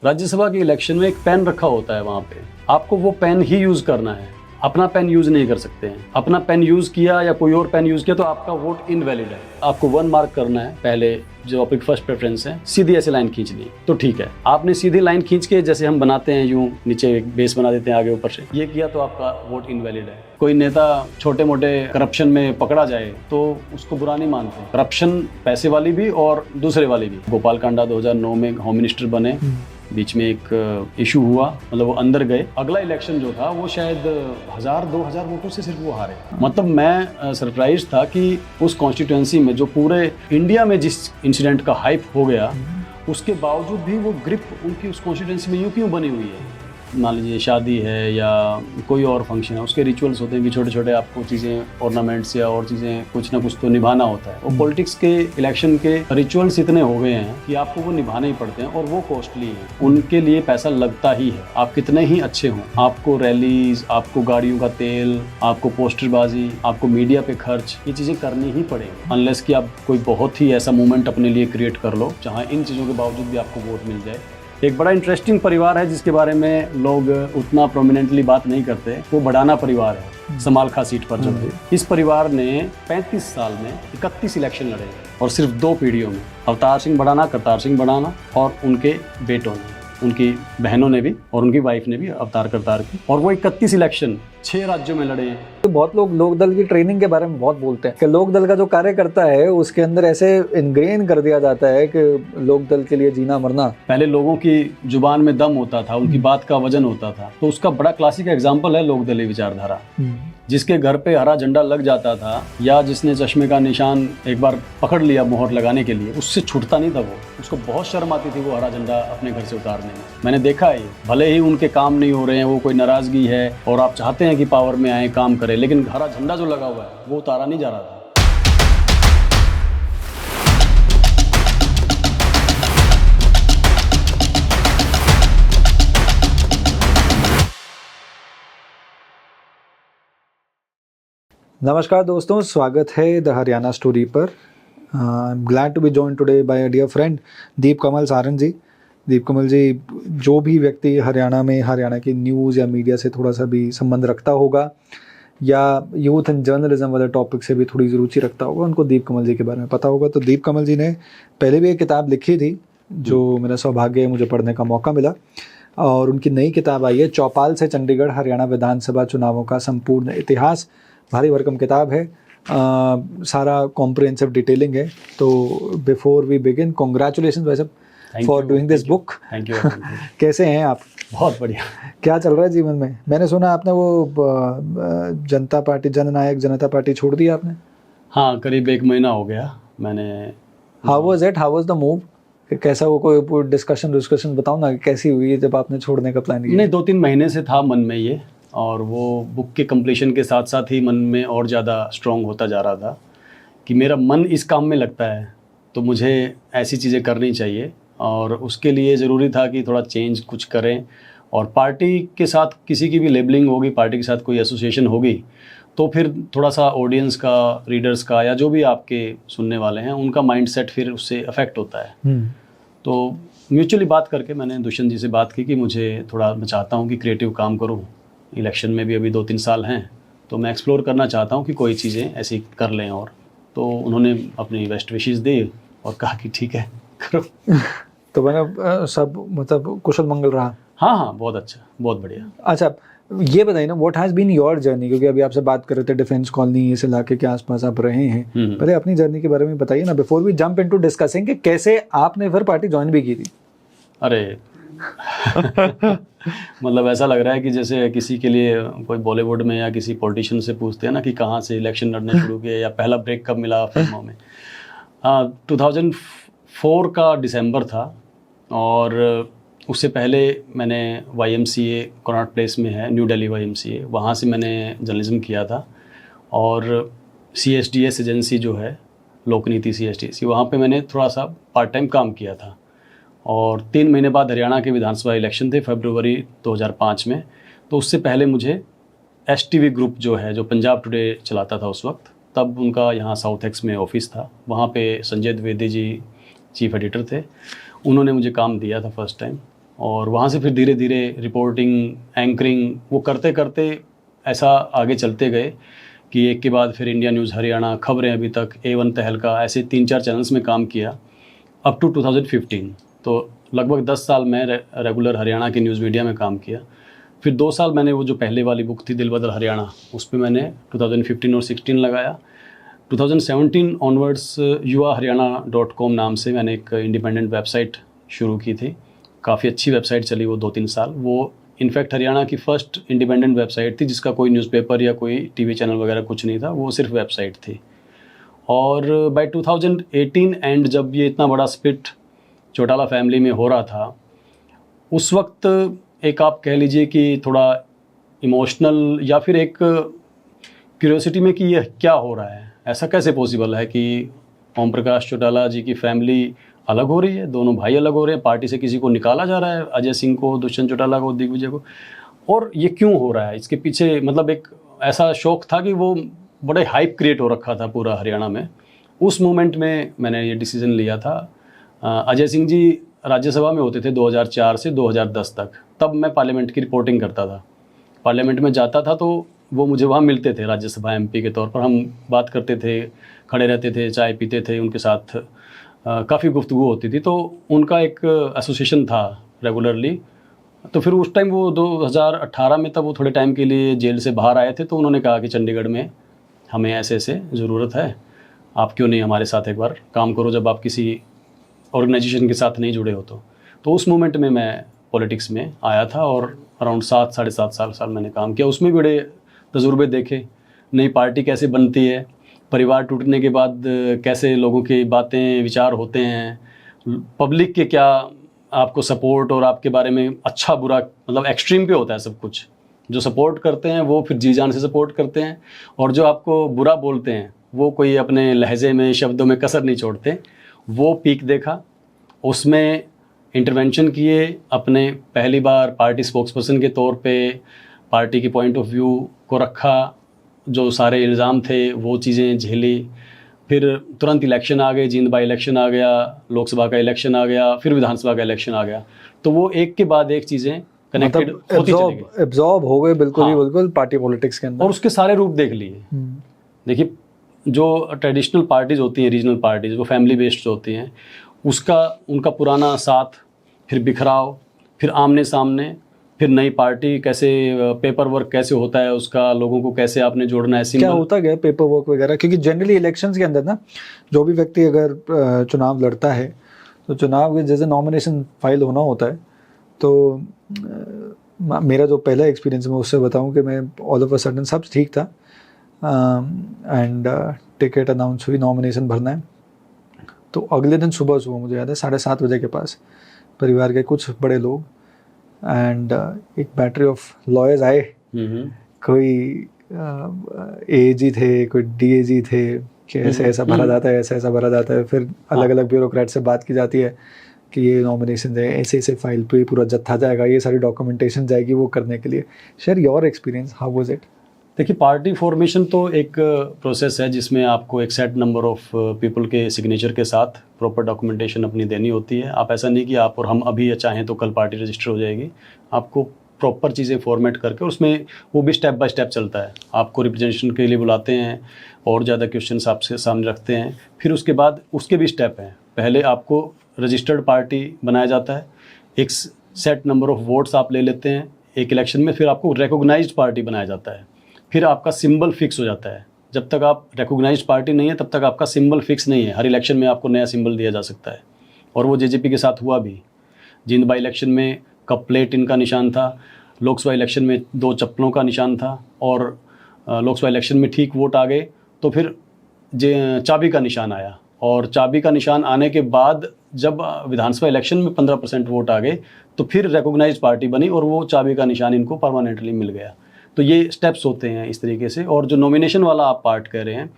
राज्यसभा के इलेक्शन में एक पेन रखा होता है, वहाँ पे आपको वो पेन ही यूज करना है, अपना पेन यूज नहीं कर सकते हैं। अपना पेन यूज किया या कोई और पेन यूज किया तो आपका वोट इनवैलिड है। आपको 1 मार्क करना है। पहले जो आपकी फर्स्ट प्रेफरेंस है, सीधी ऐसे लाइन खींचनी है तो ठीक है। आपने सीधी लाइन खींच के जैसे हम बनाते हैं यूं नीचे एक बेस बना देते हैं आगे ऊपर से, ये किया तो आपका वोट इनवैलिड है। कोई नेता छोटे मोटे करप्शन में पकड़ा जाए तो उसको बुरा नहीं मानते। करप्शन पैसे वाली भी और दूसरे वाली भी। गोपाल कांडा 2009 में होम मिनिस्टर बने, बीच में एक इशू हुआ, मतलब वो अंदर गए। अगला इलेक्शन जो था वो शायद 1000-2000 वोटों से सिर्फ वो हारे। मतलब मैं सरप्राइज था कि उस कॉन्स्टिट्यूएंसी में जो पूरे इंडिया में जिस इंसिडेंट का हाइप हो गया, उसके बावजूद भी वो ग्रिप उनकी उस कॉन्स्टिट्यूएंसी में यूं क्यों बनी हुई है। मान लीजिए शादी है या कोई और फंक्शन है, उसके रिचुअल्स होते हैं कि छोटे छोटे आपको चीज़ें, ऑर्नामेंट्स या और चीज़ें कुछ ना कुछ तो निभाना होता है। और पॉलिटिक्स के इलेक्शन के रिचुअल्स इतने हो गए हैं कि आपको वो निभाने ही पड़ते हैं और वो कॉस्टली हैं। उनके लिए पैसा लगता ही है। आप कितने ही अच्छे हों, आपको रैलीज, आपको गाड़ियों का तेल, आपको पोस्टरबाजी, आपको मीडिया पे खर्च, ये चीज़ें करनी ही पड़ेगी। अनलेस कि आप कोई बहुत ही ऐसा मूवमेंट अपने लिए क्रिएट कर लो जहाँ इन चीज़ों के बावजूद भी आपको वोट मिल जाए। एक बड़ा इंटरेस्टिंग परिवार है जिसके बारे में लोग उतना प्रोमिनेंटली बात नहीं करते, वो बड़ाना परिवार है, समाल खां सीट पर जो है। इस परिवार ने 35 साल में 31 इलेक्शन लड़े और सिर्फ 2 पीढ़ियों में। अवतार सिंह बड़ाना, करतार सिंह बड़ाना और उनके बेटों ने, उनकी बहनों ने भी और उनकी वाइफ ने भी, अवतार करतार की। और वो 31 इलेक्शन 6 राज्यों में लड़े हैं। तो बहुत लोग लोकदल की ट्रेनिंग के बारे में बहुत बोलते हैं कि लोकदल का जो कार्यकर्ता है उसके अंदर ऐसे इनग्रेन कर दिया जाता है कि लोकदल के लिए जीना मरना। पहले लोगों की जुबान में दम होता था, उनकी बात का वजन होता था। तो उसका बड़ा क्लासिक एग्जाम्पल है लोकदलीय विचारधारा। जिसके घर पे हरा झंडा लग जाता था या जिसने चश्मे का निशान एक बार पकड़ लिया मोहर लगाने के लिए, उससे छूटता नहीं था वो। उसको बहुत शर्म आती थी वो हरा झंडा अपने घर से उतारने में। मैंने देखा है, भले ही उनके काम नहीं हो रहे हैं, वो कोई नाराजगी है और आप चाहते हैं कि पावर में आए, काम करें, लेकिन हरा झंडा जो लगा हुआ है वो उतारा नहीं जा रहा था। नमस्कार दोस्तों, स्वागत है द हरियाणा स्टोरी पर। I am glad to be join today by a dear friend Deep Kamal Saran ji. Deep Kamal ji, जो भी व्यक्ति हरियाणा में हरियाणा की न्यूज़ या मीडिया से थोड़ा सा भी संबंध रखता होगा या यूथ एंड जर्नलिज्म वाले टॉपिक से भी थोड़ी रुचि रखता होगा, उनको दीप कमल जी के बारे में पता होगा। तो दीप कमल जी ने पहले भी एक किताब लिखी थी जो मेरा सौभाग्य है मुझे पढ़ने का मौका मिला, और उनकी नई किताब आई है चौपाल से चंडीगढ़ हरियाणा विधानसभा चुनावों का संपूर्ण इतिहास। भारी भरकम किताब है, सारा कॉम्प्रिहेंसिव डिटेलिंग है। तो बिफोर वी बिगिन, कॉन्ग्रेचुलेशन वैसे for doing this book. Thank you. कैसे हैं आप? बहुत बढ़िया। क्या चल रहा है जीवन में? मैंने सुना आपने वो जनता पार्टी, जननायक जनता पार्टी छोड़ दी आपने। हाँ, करीब 1 महीना हो गया मैंने। How was it, how was the move? कैसा, वो कोई डिस्कशन बताओ ना, कैसी हुई जब आपने छोड़ने का प्लान किया? नहीं, 2-3 महीने से था मन में ये, और वो बुक के कंप्लीशन के साथ साथ ही मन में और ज़्यादा स्ट्रॉन्ग होता जा रहा था कि मेरा मन इस काम में लगता है तो मुझे ऐसी चीज़ें करनी चाहिए, और उसके लिए ज़रूरी था कि थोड़ा चेंज कुछ करें। और पार्टी के साथ किसी की भी लेबलिंग होगी, पार्टी के साथ कोई एसोसिएशन होगी, तो फिर थोड़ा सा ऑडियंस का, रीडर्स का, या जो भी आपके सुनने वाले हैं उनका माइंडसेट फिर उससे अफेक्ट होता है। तो म्यूचुअली बात करके मैंने दुष्यंत जी से बात की कि मुझे थोड़ा, मैं चाहता हूँ कि क्रिएटिव काम करूँ। इलेक्शन में भी अभी 2-3 साल हैं तो मैं एक्सप्लोर करना चाहता हूँ कि कोई चीज़ें ऐसी कर लें। और तो उन्होंने अपनी बेस्ट विशेस दी और कहा कि ठीक है करो। तो मैंने सब मतलब कुशल मंगल रहा? हाँ, बहुत अच्छा, बहुत बढ़िया। अच्छा, ये बताइए ना, what has been your journey? क्योंकि अभी आपसे बात कर रहे थे डिफेंस कॉलोनी, इस इलाके के आसपास आप रहे हैं। पहले अपनी जर्नी के बारे में बताइए ना, before we jump into discussing कि कैसे आपने फिर पार्टी ज्वाइन भी की थी। अरे मतलब ऐसा लग रहा है कि जैसे किसी के लिए कोई बॉलीवुड में या किसी पॉलिटिशियन से पूछते हैं ना कि कहाँ से इलेक्शन लड़ने शुरू किए या पहला ब्रेक कब मिला फिल्मों में। 2004 का दिसंबर था, और उससे पहले मैंने YMCA कॉनॉट प्लेस में है, न्यू दिल्ली YMCA, वहाँ से मैंने जर्नलिज्म किया था। और CSDS एजेंसी जो है, लोकनीति CSDS, वहाँ पे मैंने थोड़ा सा पार्ट टाइम काम किया था। और 3 महीने बाद हरियाणा के विधानसभा इलेक्शन थे फरवरी 2005 में। तो उससे पहले मुझे STV ग्रुप जो है, जो पंजाब टुडे चलाता था उस वक्त, तब उनका यहाँ साउथ एक्स में ऑफिस था, वहाँ पे संजय द्विवेदी जी चीफ एडिटर थे। उन्होंने मुझे काम दिया था फर्स्ट टाइम। और वहाँ से फिर धीरे धीरे रिपोर्टिंग, एंकरिंग वो करते करते ऐसा आगे चलते गए कि एक के बाद फिर इंडिया न्यूज़ हरियाणा, खबरें अभी तक, A1 तहलका, ऐसे 3-4 चैनल्स में काम किया अप टू 2015। तो लगभग 10 साल मैं रेगुलर हरियाणा की न्यूज़ मीडिया में काम किया। फिर 2 साल मैंने वो जो पहले वाली बुक थी दिल बदल हरियाणा, उस पर मैंने 2015 और 16 लगाया। 2017 ऑनवर्ड्स युवा हरियाणा.com नाम से मैंने एक इंडिपेंडेंट वेबसाइट शुरू की थी। काफ़ी अच्छी वेबसाइट चली वो 2-3 साल। वो इनफैक्ट हरियाणा की फ़र्स्ट इंडिपेंडेंट वेबसाइट थी जिसका कोई न्यूज़पेपर या कोई टीवी चैनल वगैरह कुछ नहीं था, वो सिर्फ वेबसाइट थी। और बाय 2018 एंड जब ये इतना बड़ा स्प्लिट चौटाला फैमिली में हो रहा था, उस वक्त एक आप कह लीजिए कि थोड़ा इमोशनल या फिर एक क्यूरियोसिटी में कि ये क्या हो रहा है, ऐसा कैसे पॉसिबल है कि ओम प्रकाश चौटाला जी की फैमिली अलग हो रही है, दोनों भाई अलग हो रहे हैं, पार्टी से किसी को निकाला जा रहा है, अजय सिंह को, दुष्यंत चौटाला को, दिग्विजय को, और ये क्यों हो रहा है? इसके पीछे मतलब एक ऐसा शौक था कि वो बड़े हाइप क्रिएट हो रखा था पूरा हरियाणा में। उस मोमेंट में मैंने ये डिसीज़न लिया था। अजय सिंह जी राज्यसभा में होते थे 2004 से 2010 तक, तब मैं पार्लियामेंट की रिपोर्टिंग करता था। पार्लियामेंट में जाता था तो वो मुझे वहाँ मिलते थे राज्यसभा MP के तौर पर, हम बात करते थे, खड़े रहते थे, चाय पीते थे, उनके साथ काफ़ी गुफ्तगू होती थी। तो उनका एक एसोसिएशन था रेगुलरली। तो फिर उस टाइम वो 2018 में, तब वो थोड़े टाइम के लिए जेल से बाहर आए थे, तो उन्होंने कहा कि चंडीगढ़ में हमें ऐसे ऐसे ज़रूरत है, आप क्यों नहीं हमारे साथ एक बार काम करो जब आप किसी ऑर्गेनाइजेशन के साथ नहीं जुड़े हो। तो उस मोमेंट में मैं पॉलिटिक्स में आया था और अराउंड 7-7.5 साल मैंने काम किया। उसमें बड़े तजुर्बे देखे, नई पार्टी कैसे बनती है, परिवार टूटने के बाद कैसे लोगों की बातें विचार होते हैं, पब्लिक के क्या आपको सपोर्ट और आपके बारे में अच्छा बुरा, मतलब एक्सट्रीम पे होता है सब कुछ। जो सपोर्ट करते हैं वो फिर जी जान से सपोर्ट करते हैं, और जो आपको बुरा बोलते हैं वो कोई अपने लहजे में, शब्दों में कसर नहीं छोड़ते। वो पीक देखा, उसमें इंटरवेंशन किए, अपने पहली बार पार्टी स्पोक्सपर्सन के तौर पे पार्टी की पॉइंट ऑफ व्यू को रखा, जो सारे इल्ज़ाम थे वो चीज़ें झेली। फिर तुरंत इलेक्शन आ गए, जींद बाई इलेक्शन आ गया, लोकसभा का इलेक्शन आ गया, फिर विधानसभा का इलेक्शन आ गया। तो वो एक के बाद एक चीज़ें कनेक्टेड होती चली गई, एब्जॉर्ब हो गए बिल्कुल ही, हाँ। बिल्कुल पार्टी पॉलिटिक्स के अंदर, और उसके सारे रूप देख लिए। देखिए, जो ट्रेडिशनल पार्टीज़ होती हैं, रीजनल पार्टीज़, वो फैमिली बेस्ड होती हैं, उसका उनका पुराना साथ, फिर बिखराव, फिर आमने सामने, फिर नई पार्टी, कैसे पेपर वर्क कैसे होता है उसका, लोगों को कैसे आपने जोड़ना है, क्या होता गया पेपर वर्क वगैरह। क्योंकि जनरली इलेक्शंस के अंदर ना, जो भी व्यक्ति अगर चुनाव लड़ता है, तो चुनाव के जैसे नॉमिनेशन फाइल होना होता है, तो मेरा जो पहला एक्सपीरियंस मैं उससे बताऊं कि मैं ऑल ऑफ अ सडन सब ठीक था, एंड टिकट अनाउंस हुई, नॉमिनेशन भरना है। तो अगले दिन सुबह मुझे याद है 7:30 बजे के पास परिवार के कुछ बड़े लोग एंड एक बैटरी ऑफ लॉयर्स आए, कोई AG थे, कोई DAG थे, कि ऐसे ऐसा भरा जाता है, ऐसा ऐसा भरा जाता है। फिर अलग अलग ब्यूरोक्रेट से बात की जाती है कि ये नॉमिनेशन है, ऐसे ऐसे फाइल पे पूरा जत्था जाएगा, ये सारी डॉक्यूमेंटेशन जाएगी वो करने के लिए। Share your experience, how was it? देखिए, पार्टी फॉर्मेशन तो एक प्रोसेस है जिसमें आपको एक सेट नंबर ऑफ पीपल के सिग्नेचर के साथ प्रॉपर डॉक्यूमेंटेशन अपनी देनी होती है। आप ऐसा नहीं कि आप और हम अभी चाहें तो कल पार्टी रजिस्टर हो जाएगी। आपको प्रॉपर चीज़ें फॉर्मेट करके, उसमें वो भी स्टेप बाय स्टेप चलता है। आपको रिप्रेजेंटेशन के लिए बुलाते हैं और ज़्यादा क्वेश्चंस आपसे सामने रखते हैं। फिर उसके बाद उसके भी स्टेप हैं। पहले आपको रजिस्टर्ड पार्टी बनाया जाता है, एक सेट नंबर ऑफ वोट्स आप ले लेते हैं एक इलेक्शन में। फिर आपको रिकॉग्नाइज्ड पार्टी बनाया जाता है, फिर आपका सिंबल फिक्स हो जाता है। जब तक आप रिकॉग्नाइज्ड पार्टी नहीं है तब तक आपका सिंबल फिक्स नहीं है। हर इलेक्शन में आपको नया सिंबल दिया जा सकता है, और वो JJP के साथ हुआ भी। जींद बाई इलेक्शन में कप प्लेट इनका निशान था, लोकसभा इलेक्शन में 2 चप्पलों का निशान था, और लोकसभा इलेक्शन में ठीक वोट आ गए तो फिर चाबी का निशान आया। और चाबी का निशान आने के बाद जब विधानसभा इलेक्शन में 15% वोट आ गए तो फिर रिकॉग्नाइज्ड पार्टी बनी, और वो चाबी का निशान इनको परमानेंटली मिल गया। तो ये स्टेप्स होते हैं इस तरीके से। और जो नॉमिनेशन वाला आप पार्ट कह रहे हैं,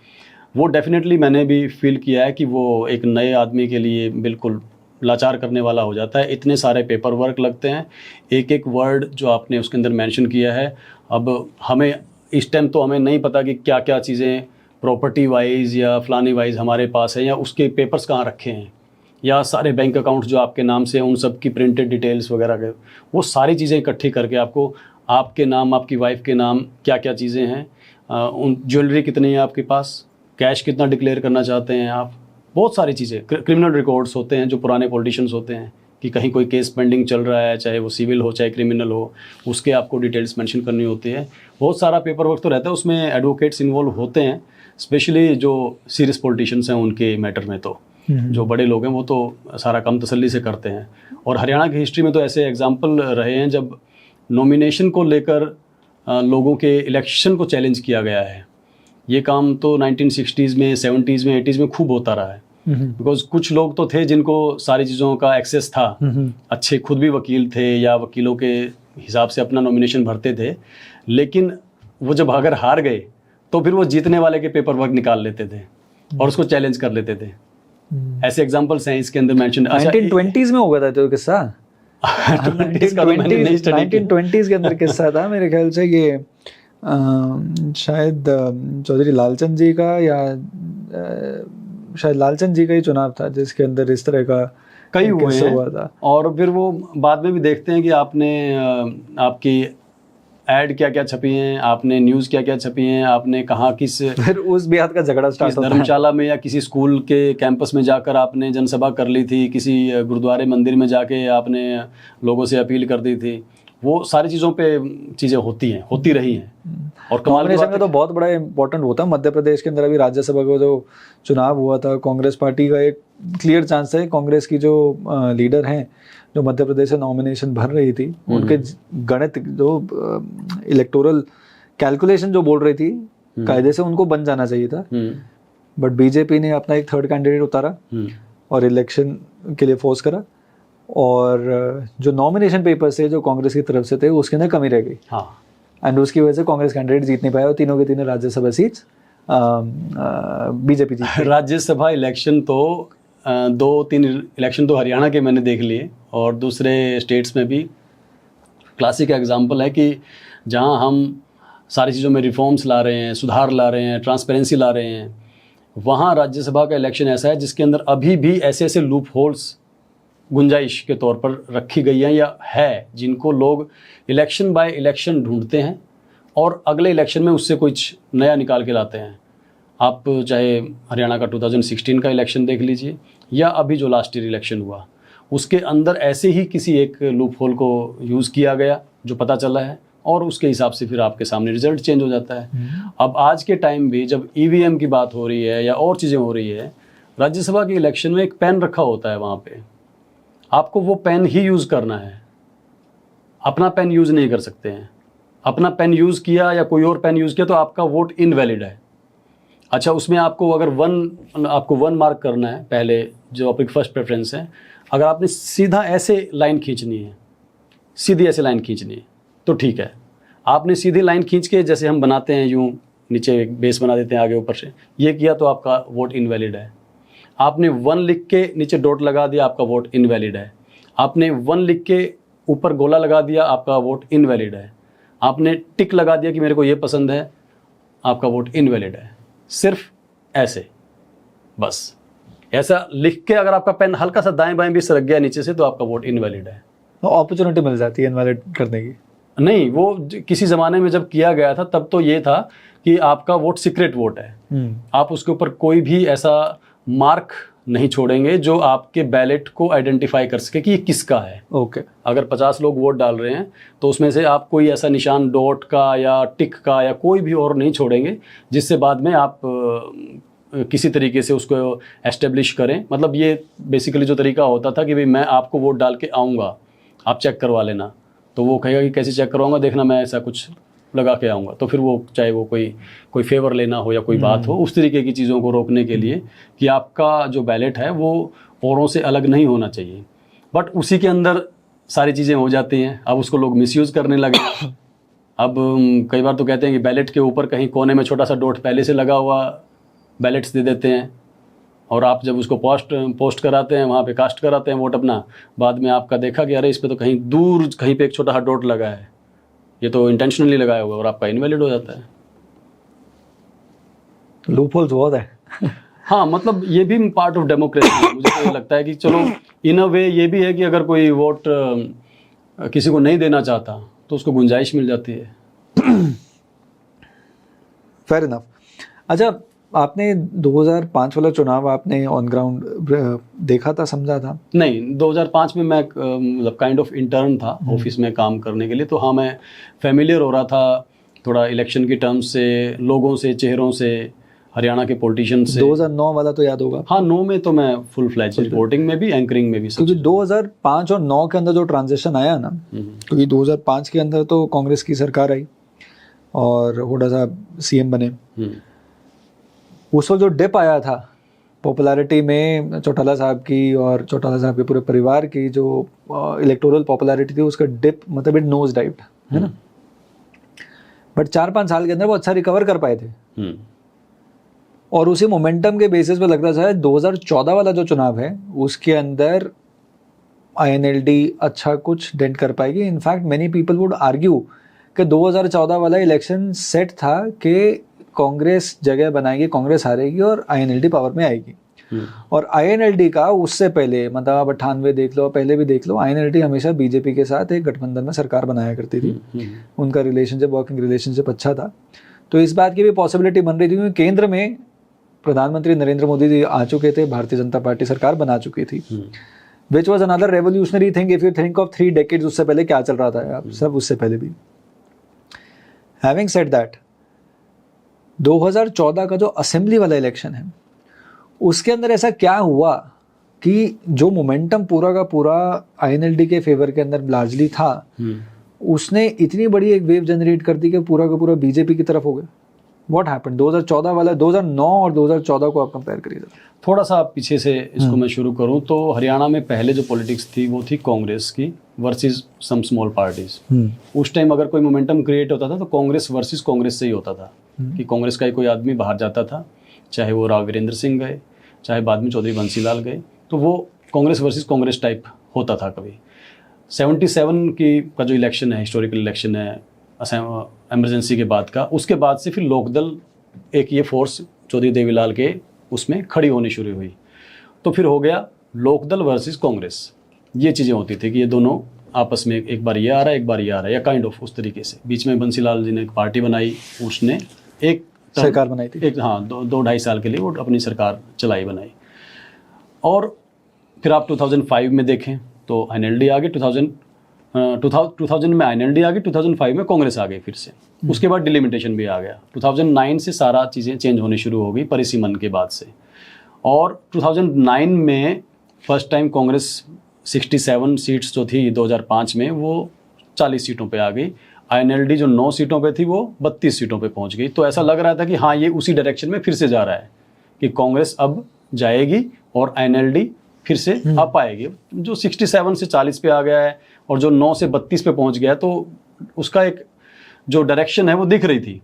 वो डेफिनेटली मैंने भी फील किया है कि वो एक नए आदमी के लिए बिल्कुल लाचार करने वाला हो जाता है। इतने सारे पेपर वर्क लगते हैं, एक एक वर्ड जो आपने उसके अंदर मेंशन किया है। अब हमें इस टाइम तो हमें नहीं पता कि क्या क्या चीज़ें प्रॉपर्टी वाइज या फलानी वाइज हमारे पास है, या उसके पेपर्स कहाँ रखे हैं। या सारे बैंक अकाउंट जो आपके नाम से हैं उन सब की प्रिंटेड डिटेल्स वगैरह के, वो सारी चीज़ें इकट्ठी करके आपको आपके नाम, आपकी वाइफ के नाम क्या क्या चीज़ें हैं, उन ज्वेलरी कितनी है आपके पास, कैश कितना डिक्लेयर करना चाहते हैं आप, बहुत सारी चीज़ें, क्रिमिनल रिकॉर्ड्स होते हैं जो पुराने पॉलिटिशियंस होते हैं कि कहीं कोई केस पेंडिंग चल रहा है, चाहे वो सिविल हो चाहे क्रिमिनल हो, उसके आपको डिटेल्स मेंशन करनी होती है। बहुत सारा पेपर वर्क तो रहता है, उसमें एडवोकेट्स इन्वॉल्व होते हैं, स्पेशली जो सीरियस पॉलिटिशियंस हैं उनके मैटर में। तो जो बड़े लोग हैं वो तो सारा काम तसल्ली से करते हैं। और हरियाणा की हिस्ट्री में तो ऐसे एग्जाम्पल रहे हैं जब नॉमिनेशन को लेकर लोगों के इलेक्शन को चैलेंज किया गया है। ये काम तो 1960s में, 70s में, 80s में खूब होता रहा है, बिकॉज कुछ लोग तो थे जिनको सारी चीज़ों का एक्सेस था, अच्छे खुद भी वकील थे या वकीलों के हिसाब से अपना नॉमिनेशन भरते थे, लेकिन वो जब अगर हार गए तो फिर वो जीतने वाले के पेपर वर्क निकाल लेते थे और उसको चैलेंज कर लेते थे। ऐसे एग्जांपल्स हैं इसके अंदर मेंशन। 1920s में हो गया था तो किस्सा 1920s के अंदर किस्सा था मेरे ख्याल से, ये शायद चौधरी लालचंद जी का या शायद लालचंद जी का ही चुनाव था जिसके अंदर इस तरह का कई हुए हैं। हुआ था। और फिर वो बाद में भी देखते हैं कि आपने आपकी एड क्या क्या छपी हैं, आपने न्यूज़ क्या क्या छपी हैं, आपने कहाँ किस फिर उस बेहद का झगड़ा स्टार्ट होता है। धर्मशाला में या किसी स्कूल के कैंपस में जाकर आपने जनसभा कर ली थी, किसी गुरुद्वारे मंदिर में जाके आपने लोगों से अपील कर दी थी। वो सारी चीज़ों पे चीज़ें होती हैं, होती रही हैं। और कांग्रेस में तो बहुत बड़ा इंपॉर्टेंट होता है। मध्य प्रदेश के अंदर अभी राज्यसभा का जो चुनाव हुआ था, कांग्रेस पार्टी का एक क्लियर चांस है, कांग्रेस की जो लीडर हैं जो मध्य प्रदेश से नॉमिनेशन भर रही थी, उनके गणित जो इलेक्टोरल कैलकुलेशन जो बोल रही थी कायदे से उनको बन जाना चाहिए था, बट बीजेपी ने अपना एक थर्ड कैंडिडेट उतारा और इलेक्शन के लिए फोर्स करा, और जो नॉमिनेशन पेपर्स थे जो कांग्रेस की तरफ से थे उसके अंदर कमी रह गई। हाँ, एंड उसकी वजह से कांग्रेस कैंडिडेट जीत नहीं पाया और तीनों के तीनों राज्यसभा सीट्स बीजेपी जीत। राज्यसभा इलेक्शन तो 2-3 इलेक्शन तो हरियाणा के मैंने देख लिए, और दूसरे स्टेट्स में भी क्लासिक एग्जांपल है कि जहां हम सारी चीज़ों में रिफॉर्म्स ला रहे हैं, सुधार ला रहे हैं, ट्रांसपेरेंसी ला रहे हैं, वहाँ राज्यसभा का इलेक्शन ऐसा है जिसके अंदर अभी भी ऐसे ऐसे लूप होल्स गुंजाइश के तौर पर रखी गई हैं या है, जिनको लोग इलेक्शन बाय इलेक्शन ढूंढते हैं और अगले इलेक्शन में उससे कुछ नया निकाल के लाते हैं। आप चाहे हरियाणा का 2016 का इलेक्शन देख लीजिए या अभी जो लास्ट ईयर इलेक्शन हुआ, उसके अंदर ऐसे ही किसी एक लूप होल को यूज़ किया गया जो पता चला है, और उसके हिसाब से फिर आपके सामने रिजल्ट चेंज हो जाता है। अब आज के टाइम भी जब ईवीएम की बात हो रही है या और चीज़ें हो रही है, राज्यसभा के इलेक्शन में एक पेन रखा होता है, वहाँ पे आपको वो पेन ही यूज़ करना है, अपना पेन यूज़ नहीं कर सकते हैं। अपना पेन यूज़ किया या कोई और पेन यूज़ किया तो आपका वोट इनवैलिड है। अच्छा, उसमें आपको अगर 1 मार्क करना है, पहले जो आपकी फर्स्ट प्रेफरेंस है, अगर आपने सीधा ऐसे लाइन खींचनी है, सीधी ऐसे लाइन खींचनी है तो ठीक है। आपने सीधी लाइन खींच के जैसे हम बनाते हैं यूँ नीचे बेस बना देते हैं आगे ऊपर से, ये किया तो आपका वोट इनवैलिड है। आपने 1 लिख के नीचे डॉट लगा दिया, आपका वोट इनवैलिड है। आपने 1 लिख के ऊपर गोला लगा दिया, आपका वोट इनवैलिड है। आपने टिक लगा दिया कि मेरे को ये पसंद है, आपका वोट इनवैलिड है। सिर्फ ऐसे, बस ऐसा लिख के अगर आपका पेन हल्का सा दाएं बाएं भी सरक गया नीचे से तो आपका वोट इनवैलिड है। तो अपॉर्चुनिटी मिल जाती है इनवैलिड करने की? नहीं, वो किसी ज़माने में जब किया गया था तब तो ये था कि आपका वोट सीक्रेट वोट है। आप उसके ऊपर कोई भी ऐसा मार्क नहीं छोड़ेंगे जो आपके बैलेट को आइडेंटिफाई कर सके कि ये किसका है। ओके। अगर 50 लोग वोट डाल रहे हैं तो उसमें से आप कोई ऐसा निशान डॉट का या टिक का या कोई भी और नहीं छोड़ेंगे जिससे बाद में आप किसी तरीके से उसको एस्टेब्लिश करें। मतलब ये बेसिकली जो तरीका होता था कि भाई मैं आपको वोट डाल के आऊँगा, आप चेक करवा लेना, तो वो कहेगा कि कैसे चेक करवाऊँगा, देखना मैं ऐसा कुछ लगा के आऊँगा। तो फिर वो चाहे वो कोई फेवर लेना हो या कोई बात हो, उस तरीके की चीज़ों को रोकने के लिए कि आपका जो बैलेट है वो औरों से अलग नहीं होना चाहिए। बट उसी के अंदर सारी चीज़ें हो जाती हैं। अब उसको लोग मिसयूज़ करने लगे। अब कई बार तो कहते हैं कि बैलेट के ऊपर कहीं कोने में छोटा सा डॉट पहले से लगा हुआ बैलेट्स दे देते हैं, और आप जब उसको पोस्ट कराते हैं, वहाँ पे कास्ट कराते हैं वोट अपना, बाद में आपका देखा कि अरे इस पर तो कहीं दूर कहीं पे एक छोटा सा डॉट लगा है, ये तो इंटेंशनली लगाया हुआ, और आपका इनवैलिड हो जाता है। लूपहोल्स बहुत है। हाँ, मतलब ये भी पार्ट ऑफ डेमोक्रेसी है। मुझे तो ये लगता है कि चलो इन अ वे ये भी है कि अगर कोई वोट किसी को नहीं देना चाहता तो उसको गुंजाइश मिल जाती है। Fair enough. अच्छा, आपने 2005 वाला चुनाव आपने ऑन ग्राउंड देखा था, समझा था? नहीं, 2005 में मैं मतलब काइंड ऑफ इंटर्न था ऑफिस में काम करने के लिए, तो हाँ मैं फैमिलियर हो रहा था थोड़ा इलेक्शन की टर्म्स से, लोगों से, चेहरों से, हरियाणा के पॉलिटिशियन से। 2009 वाला तो याद होगा? हाँ, 9 में तो मैं फुल फ्लैज रिपोर्टिंग में भी, एंकरिंग में भी, सब। क्योंकि 2005 और 9 के अंदर जो ट्रांजिशन आया ना, क्योंकि 2005 के अंदर तो कांग्रेस की सरकार आई और हुड्डा साहब सीएम बने। उस वक्त जो डिप आया था पॉपुलैरिटी में चौटाला साहब की और चौटाला साहब के पूरे परिवार की, जो इलेक्टोरल पॉपुलैरिटी थी, उसका डिप मतलब इट नोज डाइव्ड, है ना? बट 4-5 साल के अंदर वो अच्छा रिकवर कर पाए थे। और उसी मोमेंटम के बेसिस पे लगता था 2014 वाला जो चुनाव है उसके अंदर आईएनएलडी अच्छा कुछ डेंट कर पाएगी। In fact many people would argue कि 2014 वाला इलेक्शन सेट था कि कांग्रेस जगह बनाएगी, कांग्रेस हारेगी और आईएनएलडी पावर में आएगी। और आईएनएलडी का उससे पहले, मतलब आप 98 देख लो, पहले भी देख लो, आईएनएलडी हमेशा बीजेपी के साथ एक गठबंधन में सरकार बनाया करती थी। उनका रिलेशनशिप, वर्किंग रिलेशनशिप अच्छा था। तो इस बात की भी पॉसिबिलिटी बन रही थी क्योंकि केंद्र में प्रधानमंत्री नरेंद्र मोदी जी आ चुके थे, भारतीय जनता पार्टी सरकार बना चुकी थी, which was another revolutionary thing if you think of 3 decades. उससे पहले क्या चल रहा था आप सब, उससे पहले भी। हैविंग सेड दैट, 2014 का जो असेंबली वाला इलेक्शन है उसके अंदर ऐसा क्या हुआ कि जो मोमेंटम पूरा का पूरा आईएनएलडी के फेवर के अंदर लार्जली था, उसने इतनी बड़ी एक वेव जनरेट कर दी कि पूरा का पूरा बीजेपी की तरफ हो गया। व्हाट हैपेंड 2014 वाला, 2009 और 2014 को आप कंपेयर करिए। थोड़ा सा पीछे से इसको मैं शुरू करूं तो हरियाणा में पहले जो पॉलिटिक्स थी वो थी कांग्रेस की वर्सेस सम स्मॉल पार्टीज। उस टाइम अगर कोई मोमेंटम क्रिएट होता था तो कांग्रेस वर्सेस कांग्रेस से ही होता था कि कांग्रेस का ही कोई आदमी बाहर जाता था, चाहे वो राव वीरेंद्र सिंह गए, चाहे बाद में चौधरी बंसीलाल गए, तो वो कांग्रेस वर्सेस कांग्रेस टाइप होता था कभी। 77 की का जो इलेक्शन है, हिस्टोरिकल इलेक्शन है इमरजेंसी के बाद का, उसके बाद से फिर लोकदल एक ये फोर्स चौधरी देवीलाल के उसमें खड़ी होनी शुरू हुई। तो फिर हो गया लोकदल वर्सेस कांग्रेस। ये चीज़ें होती थी कि ये दोनों आपस में एक बार ये आ रहा है, एक बार ये आ रहा है, या काइंड ऑफ उस तरीके से। बीच में बंसीलाल जी ने एक पार्टी बनाई, उसने एक सरकार बनाई थी, एक हाँ 2-2.5 साल के लिए वो अपनी सरकार चलाई बनाई। और फिर आप 2005 में देखें तो आईएनएलडी आ गई, 2000 में आईएनएलडी आ गई, 2005 में कांग्रेस आ गई फिर से। उसके बाद डिलिमिटेशन भी आ गया। 2009 से सारा चीज़ें चेंज होनी शुरू हो गई परिसीमन के बाद से। और 2009 में फर्स्ट टाइम कांग्रेस 67 सीट्स जो थी 2005 में, वो 40 सीटों पे आ गई। आईएनएलडी जो 9 सीटों पे थी वो 32 सीटों पे पहुंच गई। तो ऐसा लग रहा था कि हाँ ये उसी डायरेक्शन में फिर से जा रहा है कि कांग्रेस अब जाएगी और आईएनएलडी फिर से अप आएगी। जो 67 से 40 पे आ गया है और जो 9 से 32 पे पहुंच गया है, तो उसका एक जो डायरेक्शन है वो दिख रही थी।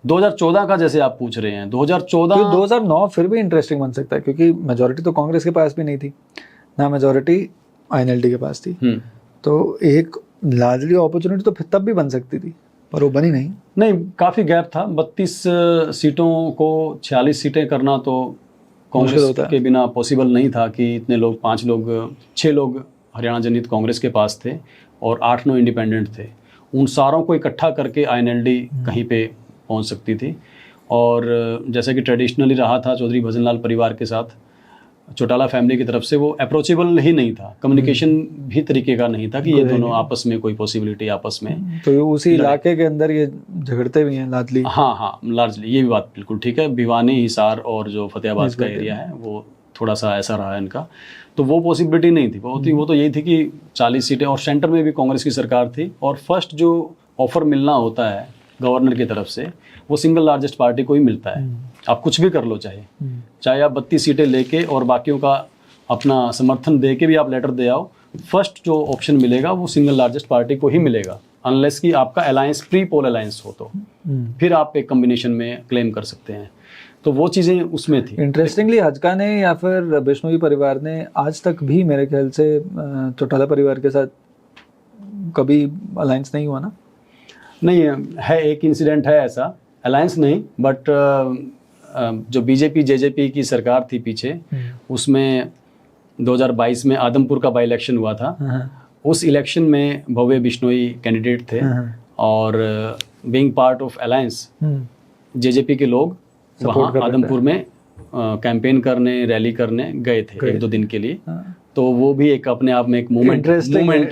2014 का जैसे आप पूछ रहे हैं, 2009 फिर भी इंटरेस्टिंग बन सकता है क्योंकि मेजोरिटी तो कांग्रेस के पास भी नहीं थी ना, मेजोरिटी आईएनएलडी के पास थी। तो एक लार्जली अपॉर्चुनिटी तो फिर तब भी बन सकती थी, पर वो बनी नहीं। काफ़ी गैप था। 32 सीटों को 46 सीटें करना तो कांग्रेस के बिना पॉसिबल नहीं था कि इतने लोग, 6 लोग हरियाणा जनहित कांग्रेस के पास थे और 8-9 इंडिपेंडेंट थे। उन सारों को इकट्ठा करके आईएनएलडी कहीं पे पहुंच सकती थी। और जैसे कि ट्रेडिशनली रहा था चौधरी भजनलाल परिवार के साथ, चौटाला फैमिली की तरफ से वो अप्रोचेबल ही नहीं था, कम्युनिकेशन भी तरीके का नहीं था कि ये दोनों आपस में कोई पॉसिबिलिटी आपस में। तो उसी इलाके के अंदर ये झगड़ते भी हैं लाडली। हाँ, लार्जली ये भी बात बिल्कुल ठीक है। भिवानी, हिसार और जो फतेहाबाद का एरिया है वो थोड़ा सा ऐसा रहा है इनका। तो वो पॉसिबिलिटी नहीं थी। वो तो यही थी कि 40 सीटें, और सेंटर में भी कांग्रेस की सरकार थी। और फर्स्ट जो ऑफर मिलना होता है गवर्नर की तरफ से, वो सिंगल लार्जेस्ट पार्टी को ही मिलता है। आप कुछ भी कर लो, चाहे आप 32 सीटें लेके और बाकियों का अपना समर्थन दे के भी आप लेटर दे आओ, फर्स्ट जो ऑप्शन मिलेगा वो सिंगल लार्जेस्ट पार्टी को ही मिलेगा, अनलेस कि आपका अलायंस प्री पोल अलायंस हो, तो फिर आप एक कम्बिनेशन में क्लेम कर सकते हैं। तो वो चीज़ें उसमें थी। इंटरेस्टिंगली हजका ने या फिर बिश्नोई परिवार ने आज तक भी मेरे ख्याल से चौटाला परिवार के साथ कभी अलायंस नहीं हुआ ना? नहीं है, एक इंसिडेंट है ऐसा, अलायंस नहीं, बट जो बीजेपी जेजेपी की सरकार थी पीछे, उसमें 2022 में आदमपुर का बाई इलेक्शन हुआ था। उस इलेक्शन में भव्य बिश्नोई कैंडिडेट थे और being part of alliance JJP के लोग वहाँ आदमपुर में कैंपेन करने, रैली करने गए थे 1-2 दिन के लिए। तो वो भी एक अपने आप में एक मूवमेंट है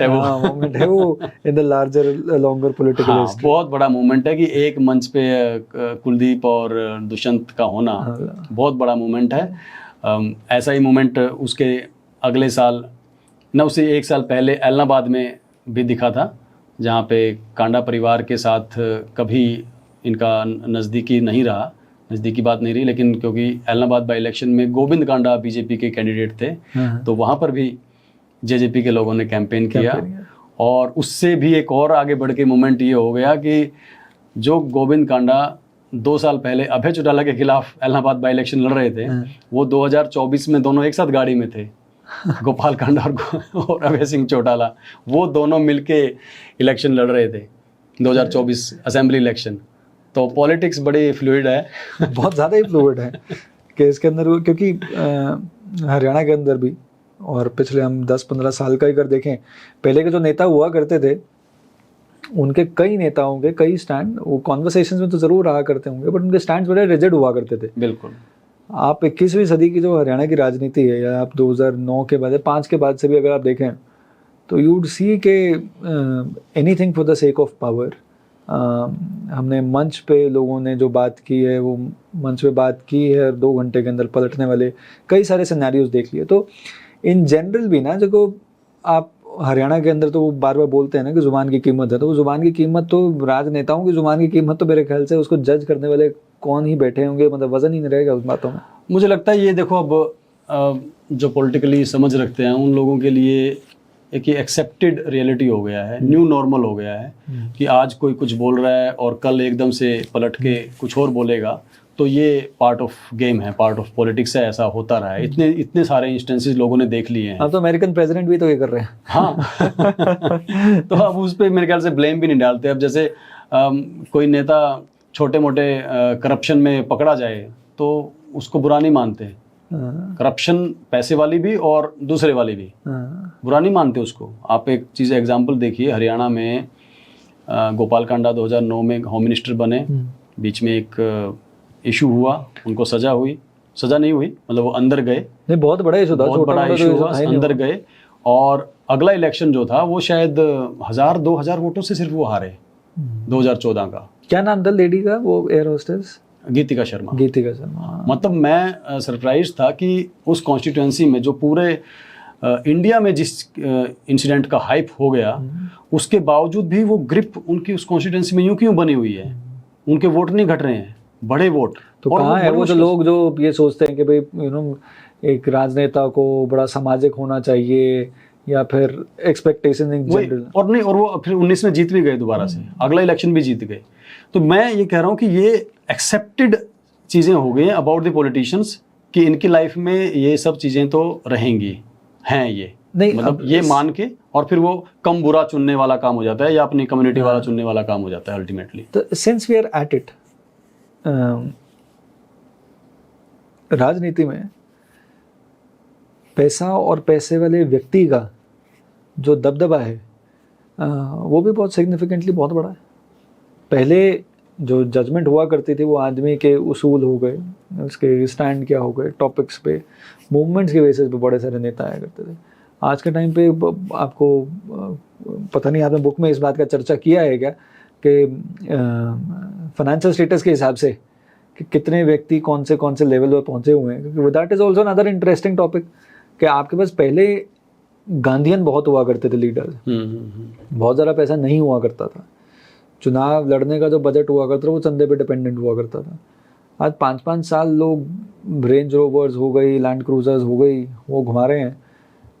वो। मूवमेंट है वो in the larger longer political history. बहुत बड़ा मूवमेंट है कि एक मंच पे कुलदीप और दुष्यंत का होना बहुत बड़ा मूवमेंट है। ऐसा ही मूवमेंट उसके अगले साल, न उससे 1 साल पहले एलनाबाद में भी दिखा था, जहाँ पे कांडा परिवार के साथ कभी इनका नज़दीकी नहीं रहा, नज़दीकी बात नहीं रही, लेकिन क्योंकि एलनाबाद बाई इलेक्शन में गोविंद कांडा बीजेपी के कैंडिडेट थे, तो वहाँ पर भी जेजेपी के लोगों ने कैंपेन किया। और उससे भी एक और आगे बढ़ के मूवमेंट ये हो गया कि जो गोविंद कांडा 2 साल पहले अभय चौटाला के खिलाफ एलनाबाद बाई इलेक्शन लड़ रहे थे, वो 2024 में दोनों एक साथ गाड़ी में थे। गोपाल कांडा और अभय सिंह चौटाला, वो दोनों मिलके इलेक्शन लड़ रहे थे 2024 असेंबली इलेक्शन। तो पॉलिटिक्स बड़ी फ्लूइड है। बहुत ज़्यादा ही फ्लूइड है कि इसके अंदर, क्योंकि हरियाणा के अंदर भी, और पिछले हम 10-15 साल का ही कर देखें, पहले के जो नेता हुआ करते थे उनके कई नेताओं के कई स्टैंड, वो कॉन्वर्सेशंस में तो ज़रूर रहा करते होंगे, बट उनके स्टैंड्स बड़े रिजिड हुआ करते थे। बिल्कुल। आप 21वीं सदी की जो हरियाणा की राजनीति है, या आप 2009 के बाद, 5 के बाद से भी अगर आप देखें, तो यू वुड सी के anything for the sake of power. हमने मंच पे लोगों ने जो बात की है, वो मंच पे बात की है, 2 घंटे के अंदर पलटने वाले कई सारे सिनेरियोज देख लिए। तो इन जनरल भी ना, जो आप हरियाणा के अंदर तो वो बार बार बोलते हैं ना कि ज़ुबान की कीमत है, तो वो ज़ुबान की कीमत तो, राजनेताओं की ज़ुबान की कीमत तो मेरे ख्याल से उसको जज करने वाले कौन ही बैठे होंगे, मतलब वजन ही नहीं रहेगा उस बातों में। मुझे लगता है ये देखो, अब जो पॉलिटिकली समझ रखते हैं उन लोगों के लिए एक ये एक्सेप्टेड रियलिटी हो गया है, न्यू नॉर्मल हो गया है कि आज कोई कुछ बोल रहा है और कल एकदम से पलट के कुछ और बोलेगा, तो ये पार्ट ऑफ गेम है, पार्ट ऑफ पॉलिटिक्स है, ऐसा होता रहा है। इतने सारे इंस्टेंसेस लोगों ने देख लिए हैं। अब तो अमेरिकन प्रेसिडेंट भी तो ये कर रहे हैं। हाँ। तो अब उस पर मेरे ख्याल से ब्लेम भी नहीं डालते। अब जैसे कोई नेता छोटे मोटे करप्शन में पकड़ा जाए तो उसको बुरा नहीं मानते। करप्शन पैसे वाली भी और दूसरे वाली भी बुरा नहीं मानते उसको। आप एक चीज़ एग्जांपल देखिए, हरियाणा में गोपाल कांडा 2009 में होम मिनिस्टर बने, बीच में एक इशू हुआ, उनको सजा नहीं हुई, मतलब वो अंदर गए। नहीं, बहुत बड़ा इशू था, बहुत बड़ा इशू हुआ, अंदर गए। और अगला इलेक्शन जो था वो शायद 1000-2000 वोटों से सिर्फ वो हारे 2014 का। क्या नाम था लेडी का, वो एयर होस्टेस? गीतिका शर्मा। मतलब मैं सरप्राइज था कि उस कॉन्स्टिट्यूएंसी में जो पूरे इंडिया में जिस इंसिडेंट का हाइप हो गया, उसके बावजूद भी वो ग्रिप उनकी उस कॉन्स्टिट्यूएंसी में यूं क्यों बनी हुई है? उनके वोट नहीं घट रहे हैं, बड़े वोट। तो कहाँ है वो जो लोग जो ये सोचते हैं कि भाई एक राजनेता को बड़ा सामाजिक होना चाहिए, या फिर एक्सपेक्टेशन इन जनरल, और नहीं, और वो फिर 19 में जीत भी गए दोबारा से, अगला इलेक्शन भी जीत गए। तो मैं ये कह रहा हूँ कि ये एक्सेप्टेड चीज़ें हो गई हैं अबाउट द पॉलिटिशियंस कि इनकी लाइफ में ये सब चीज़ें तो रहेंगी, हैं ये नहीं, मतलब ये मान के, और फिर वो कम बुरा चुनने वाला काम हो जाता है या अपनी कम्युनिटी वाला चुनने वाला काम हो जाता है अल्टीमेटली। तो since we are at it, राजनीति में पैसा और पैसे वाले व्यक्ति का जो दबदबा है वो भी बहुत सिग्निफिकेंटली बहुत बड़ा है। पहले जो जजमेंट हुआ करती थी वो आदमी के उसूल हो गए, उसके स्टैंड क्या हो गए, टॉपिक्स पे, मूवमेंट्स के बेसिस पे बड़े सारे नेता आया करते थे। आज के टाइम पे आपको पता नहीं, आपने बुक में इस बात का चर्चा किया है क्या कि फाइनेंशियल स्टेटस के हिसाब से कि कितने व्यक्ति कौन से लेवल पर पहुंचे हुए हैं, क्योंकि that is also another interesting topic कि आपके पास पहले गांधीयन बहुत हुआ करते थे लीडर्स, बहुत ज़्यादा पैसा नहीं हुआ करता था, चुनाव लड़ने का जो बजट हुआ करता था वो चंदे पे डिपेंडेंट हुआ करता था। आज 5-5 साल लोग रेंज रोवर्स हो गई, लैंड क्रूजर्स हो गई, वो घुमा रहे हैं,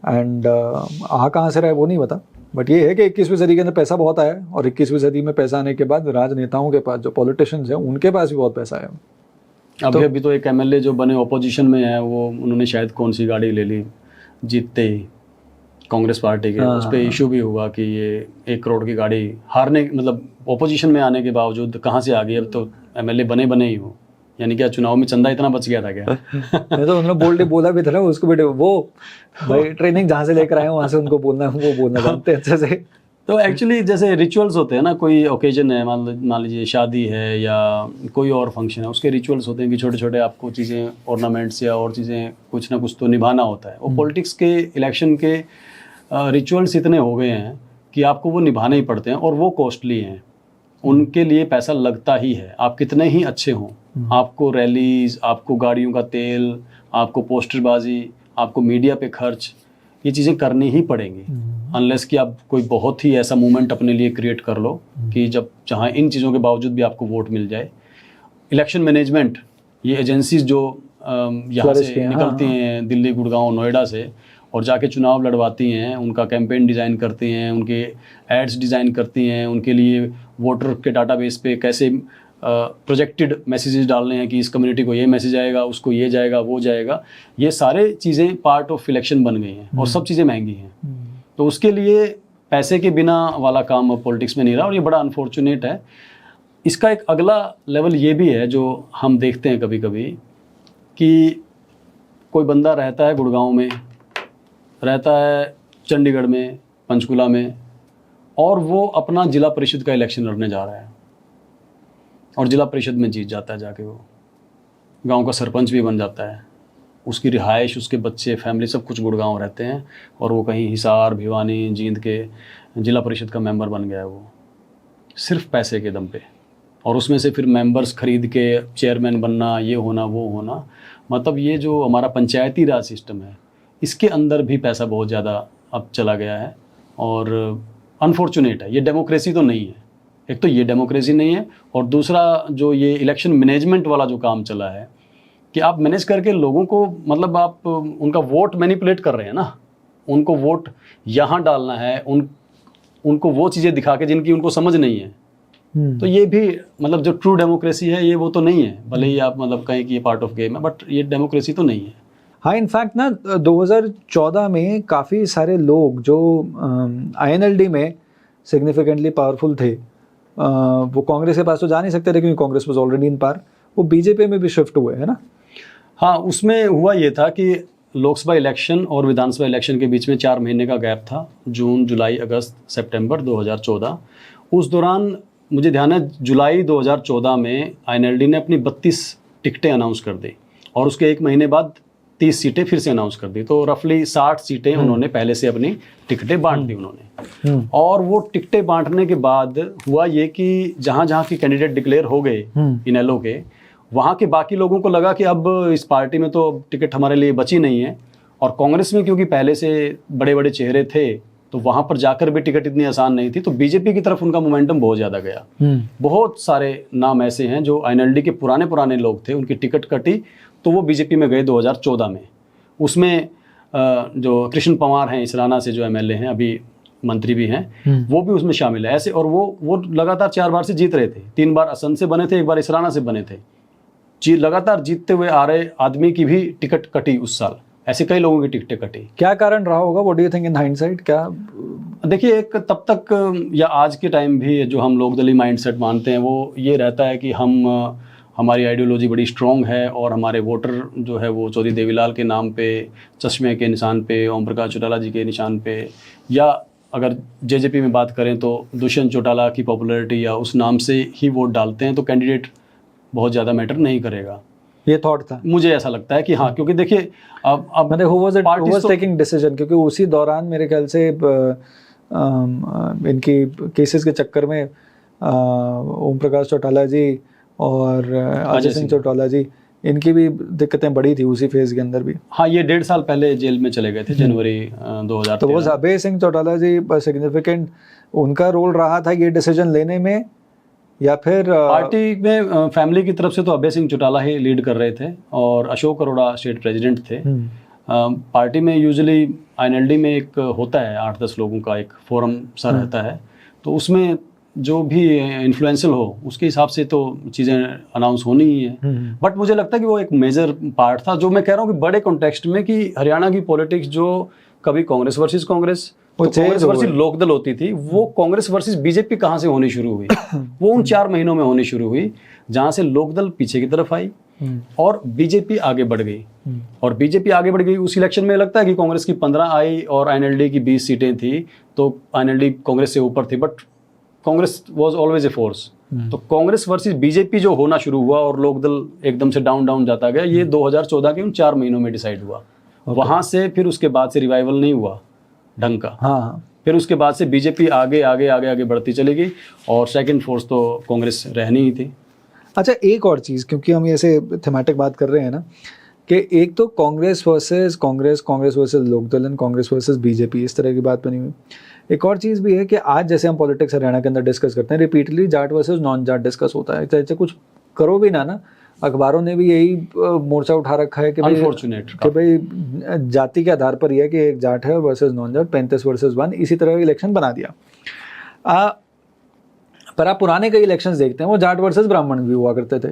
एंड कहाँ से रहा है वो नहीं पता। बट ये है कि 21वीं सदी के अंदर पैसा बहुत आया, और 21वीं सदी में पैसा आने के बाद राजनेताओं के पास, जो पॉलिटिशियंस हैं, उनके पास भी बहुत पैसा आया। अभी तो एक MLA जो बने ऑपोजिशन में है, वो उन्होंने शायद कौन सी गाड़ी ले ली जीतते ही, कांग्रेस पार्टी के, उस पर इशू भी हुआ कि ये 1 करोड़ की गाड़ी हारने, मतलब ऑपोजिशन में आने के बावजूद कहाँ से आ गई, अब तो MLA बने ही हो, यानी क्या चुनाव में चंदा इतना बच गया था क्या? नहीं तो उन्होंने बोल्डली बोला भी था ना उसको, बेटे वो भाई ट्रेनिंग जहाँ से लेकर आए हैं वहाँ से उनको बोलना है, वो बोलना जानते हैं अच्छे से। तो एक्चुअली जैसे रिचुअल्स होते हैं ना, कोई ओकेजन है, मान लीजिए शादी है या कोई और फंक्शन है, उसके रिचुअल्स होते हैं कि छोटे छोटे आपको चीज़ें, ऑर्नामेंट्स या और चीज़ें कुछ ना कुछ तो निभाना होता है। वो पॉलिटिक्स के, इलेक्शन के रिचुअल्स इतने हो गए हैं कि आपको वो निभाने ही पड़ते हैं और वो कॉस्टली हैं, उनके लिए पैसा लगता ही है। आप कितने ही अच्छे हों, आपको रैलीज, आपको गाड़ियों का तेल, आपको पोस्टरबाजी, आपको मीडिया पे खर्च, ये चीज़ें करनी ही पड़ेंगी, अनलेस कि आप कोई बहुत ही ऐसा मूवमेंट अपने लिए क्रिएट कर लो कि जहाँ इन चीज़ों के बावजूद भी आपको वोट मिल जाए। इलेक्शन मैनेजमेंट, ये एजेंसीज जो यहाँ से निकलती हैं दिल्ली, गुड़गांव, नोएडा से, और जाके चुनाव लड़वाती हैं, उनका कैंपेन डिज़ाइन करती हैं, उनके एड्स डिज़ाइन करती हैं, उनके लिए वोटर के डाटाबेस पे कैसे प्रोजेक्टेड मैसेजेस डालने हैं कि इस कम्युनिटी को ये मैसेज आएगा, उसको ये जाएगा, वो जाएगा, ये सारे चीज़ें पार्ट ऑफ इलेक्शन बन गई हैं और सब चीज़ें महंगी हैं। तो उसके लिए पैसे के बिना वाला काम पॉलिटिक्स में नहीं रहा और ये बड़ा अनफॉर्चुनेट है। इसका एक अगला लेवल ये भी है जो हम देखते हैं कभी कभी कि कोई बंदा रहता है गुड़गांव में, रहता है चंडीगढ़ में, पंचकुला में, और वो अपना जिला परिषद का इलेक्शन लड़ने जा रहा है और जिला परिषद में जीत जाता है जाके, वो गांव का सरपंच भी बन जाता है, उसकी रिहाइश, उसके बच्चे, फैमिली सब कुछ गुड़गांव रहते हैं, और वो कहीं हिसार, भिवानी, जींद के जिला परिषद का मेंबर बन गया है वो, सिर्फ पैसे के दम पे। और उसमें से फिर मेंबर्स खरीद के चेयरमैन बनना, ये होना, वो होना। मतलब ये जो हमारा पंचायती राज सिस्टम है, इसके अंदर भी पैसा बहुत ज़्यादा अब चला गया है और अनफॉर्चुनेट है। ये डेमोक्रेसी तो नहीं है, एक तो ये डेमोक्रेसी नहीं है, और दूसरा जो ये इलेक्शन मैनेजमेंट वाला जो काम चला है कि आप मैनेज करके लोगों को, मतलब आप उनका वोट मैनिपुलेट कर रहे हैं ना, उनको वोट यहाँ डालना है, उनको वो चीज़ें दिखा के जिनकी उनको समझ नहीं है। तो ये भी मतलब जो ट्रू डेमोक्रेसी है ये वो तो नहीं है, भले ही आप मतलब कहें कि ये पार्ट ऑफ गेम है, बट ये डेमोक्रेसी तो नहीं है। हाँ, इनफैक्ट ना 2014 में काफ़ी सारे लोग जो INLD में सिग्निफिकेंटली पावरफुल थे, वो कांग्रेस के पास तो जा नहीं सकते थे क्योंकि Congress was already in power, वो बीजेपी में भी शिफ्ट हुए, है ना? हाँ, उसमें हुआ ये था कि लोकसभा इलेक्शन और विधानसभा इलेक्शन के बीच में 4 महीने का गैप था, जून, जुलाई, अगस्त, सितंबर 2014। उस दौरान मुझे ध्यान है जुलाई 2014 में INLD ने अपनी 32 टिकटें अनाउंस कर दी और उसके 1 महीने बाद 30 सीटें फिर से अनाउंस कर दी। तो रफली 60 सीटें उन्होंने पहले से अपनी टिकटें बांट दी उन्होंने। और वो टिकटें बांटने के बाद हुआ ये कि जहाँ जहाँ के कैंडिडेट डिक्लेयर हो गए इनेलो के, वहाँ के बाकी लोगों को लगा कि अब इस पार्टी में तो टिकट हमारे लिए बची नहीं है, और कांग्रेस में क्योंकि पहले से बड़े बड़े चेहरे थे तो वहाँ पर जाकर भी टिकट इतनी आसान नहीं थी, तो बीजेपी की तरफ उनका मोमेंटम बहुत ज़्यादा गया। बहुत सारे नाम ऐसे हैं जो INLD के पुराने लोग थे, उनकी टिकट कटी तो वो बीजेपी में गए 2014 में। उसमें जो कृष्ण पंवार हैं इसराना से, जो MLA हैं, अभी मंत्री भी हैं, वो भी उसमें शामिल है ऐसे। और वो लगातार 4 बार से जीत रहे थे, 3 बार असंध से बने थे, 1 बार इसराना से बने थे। लगातार जीतते हुए आ रहे आदमी की भी टिकट कटी उस साल, ऐसे कई लोगों की टिकटें कटी। क्या कारण रहा होगा? What do you think in hindsight? क्या देखिए, एक तब तक या आज के टाइम भी जो हम लोकदलीय माइंडसेट मानते हैं वो ये रहता है कि हमारी आइडियोलॉजी बड़ी स्ट्रॉन्ग है और हमारे वोटर जो है वो चौधरी देवीलाल के नाम पे, चश्मे के निशान पे, ओम प्रकाश चौटाला जी के निशान पे, या अगर JJP में बात करें तो दुष्यंत चौटाला की पॉपुलैरिटी या उस नाम से ही वोट डालते हैं, तो कैंडिडेट बहुत ज़्यादा मैटर नहीं करेगा। ये थॉट था, मुझे ऐसा लगता है कि हाँ, क्योंकि देखिए अब मतलब हु वाज टेकिंग डिसीजन, क्योंकि उसी दौरान मेरे ख्याल से इनकी केसेस के चक्कर में ओम प्रकाश चौटाला जी और अजय सिंह चौटाला जी, इनकी भी दिक्कतें बड़ी थी उसी फेज के अंदर भी। हाँ, ये 1.5 साल पहले जेल में चले गए थे, जनवरी 2013। तो वो अभय सिंह चौटाला जी सिग्निफिकेंट उनका रोल रहा था ये डिसीजन लेने में, या फिर पार्टी में फैमिली की तरफ से तो अभय सिंह चौटाला ही लीड कर रहे थे और अशोक अरोड़ा स्टेट प्रेसिडेंट थे। पार्टी में यूजुअली INLD में एक होता है 8-10 लोगों का एक फोरम सा रहता है, तो उसमें जो भी इन्फ्लुएंशियल हो उसके हिसाब से तो चीज़ें अनाउंस होनी ही है। बट मुझे लगता है कि वो एक मेजर पार्ट था, जो मैं कह रहा हूँ कि बड़े कॉन्टेक्स्ट में, कि हरियाणा की पॉलिटिक्स जो कभी कांग्रेस वर्सेस कांग्रेस, कांग्रेस वर्सेस लोकदल होती थी, वो कांग्रेस वर्सेस बीजेपी कहाँ से होनी शुरू हुई? वो उन 4 महीनों में होनी शुरू हुई जहाँ से लोकदल पीछे की तरफ आई और बीजेपी आगे बढ़ गई। और बीजेपी आगे बढ़ गई उस इलेक्शन में। लगता है कि कांग्रेस की 15 आई और आईएनएलडी की 20 सीटें थी, तो आईएनएलडी कांग्रेस से ऊपर थी, but Congress was always a force. तो कांग्रेस वर्सेस बीजेपी जो होना शुरू हुआ और लोकदल एकदम से डाउन डाउन जाता गया, ये 2014 के उन 4 महीनों में डिसाइड हुआ। वहां से फिर उसके बाद से रिवाइवल नहीं हुआ ढंग का। हाँ, फिर उसके बाद से बीजेपी आगे आगे आगे आगे बढ़ती चली गई और सेकंड फोर्स तो कांग्रेस रहनी ही थी। अच्छा, एक और चीज़, क्योंकि हम ऐसे थीमेटिक बात कर रहे हैं ना, कि एक तो Congress versus Congress, Congress versus Lokdal, Congress versus BJP, इस तरह की बात बनी हुई। एक और चीज़ भी है कि आज जैसे हम पॉलिटिक्स हरियाणा के अंदर डिस्कस करते हैं, repeatedly Jat versus non Jat discuss होता है। चाहे कुछ करो भी ना, अखबारों ने भी यही मोर्चा उठा रखा है कि भाई जाति के आधार पर यह है कि एक जाट है वर्सेस नॉन जाट, 35 वर्सेस 1, इसी तरह का इलेक्शन बना दिया। पर आप पुराने कई इलेक्शंस देखते हैं, वो जाट वर्सेस ब्राह्मण भी हुआ करते थे।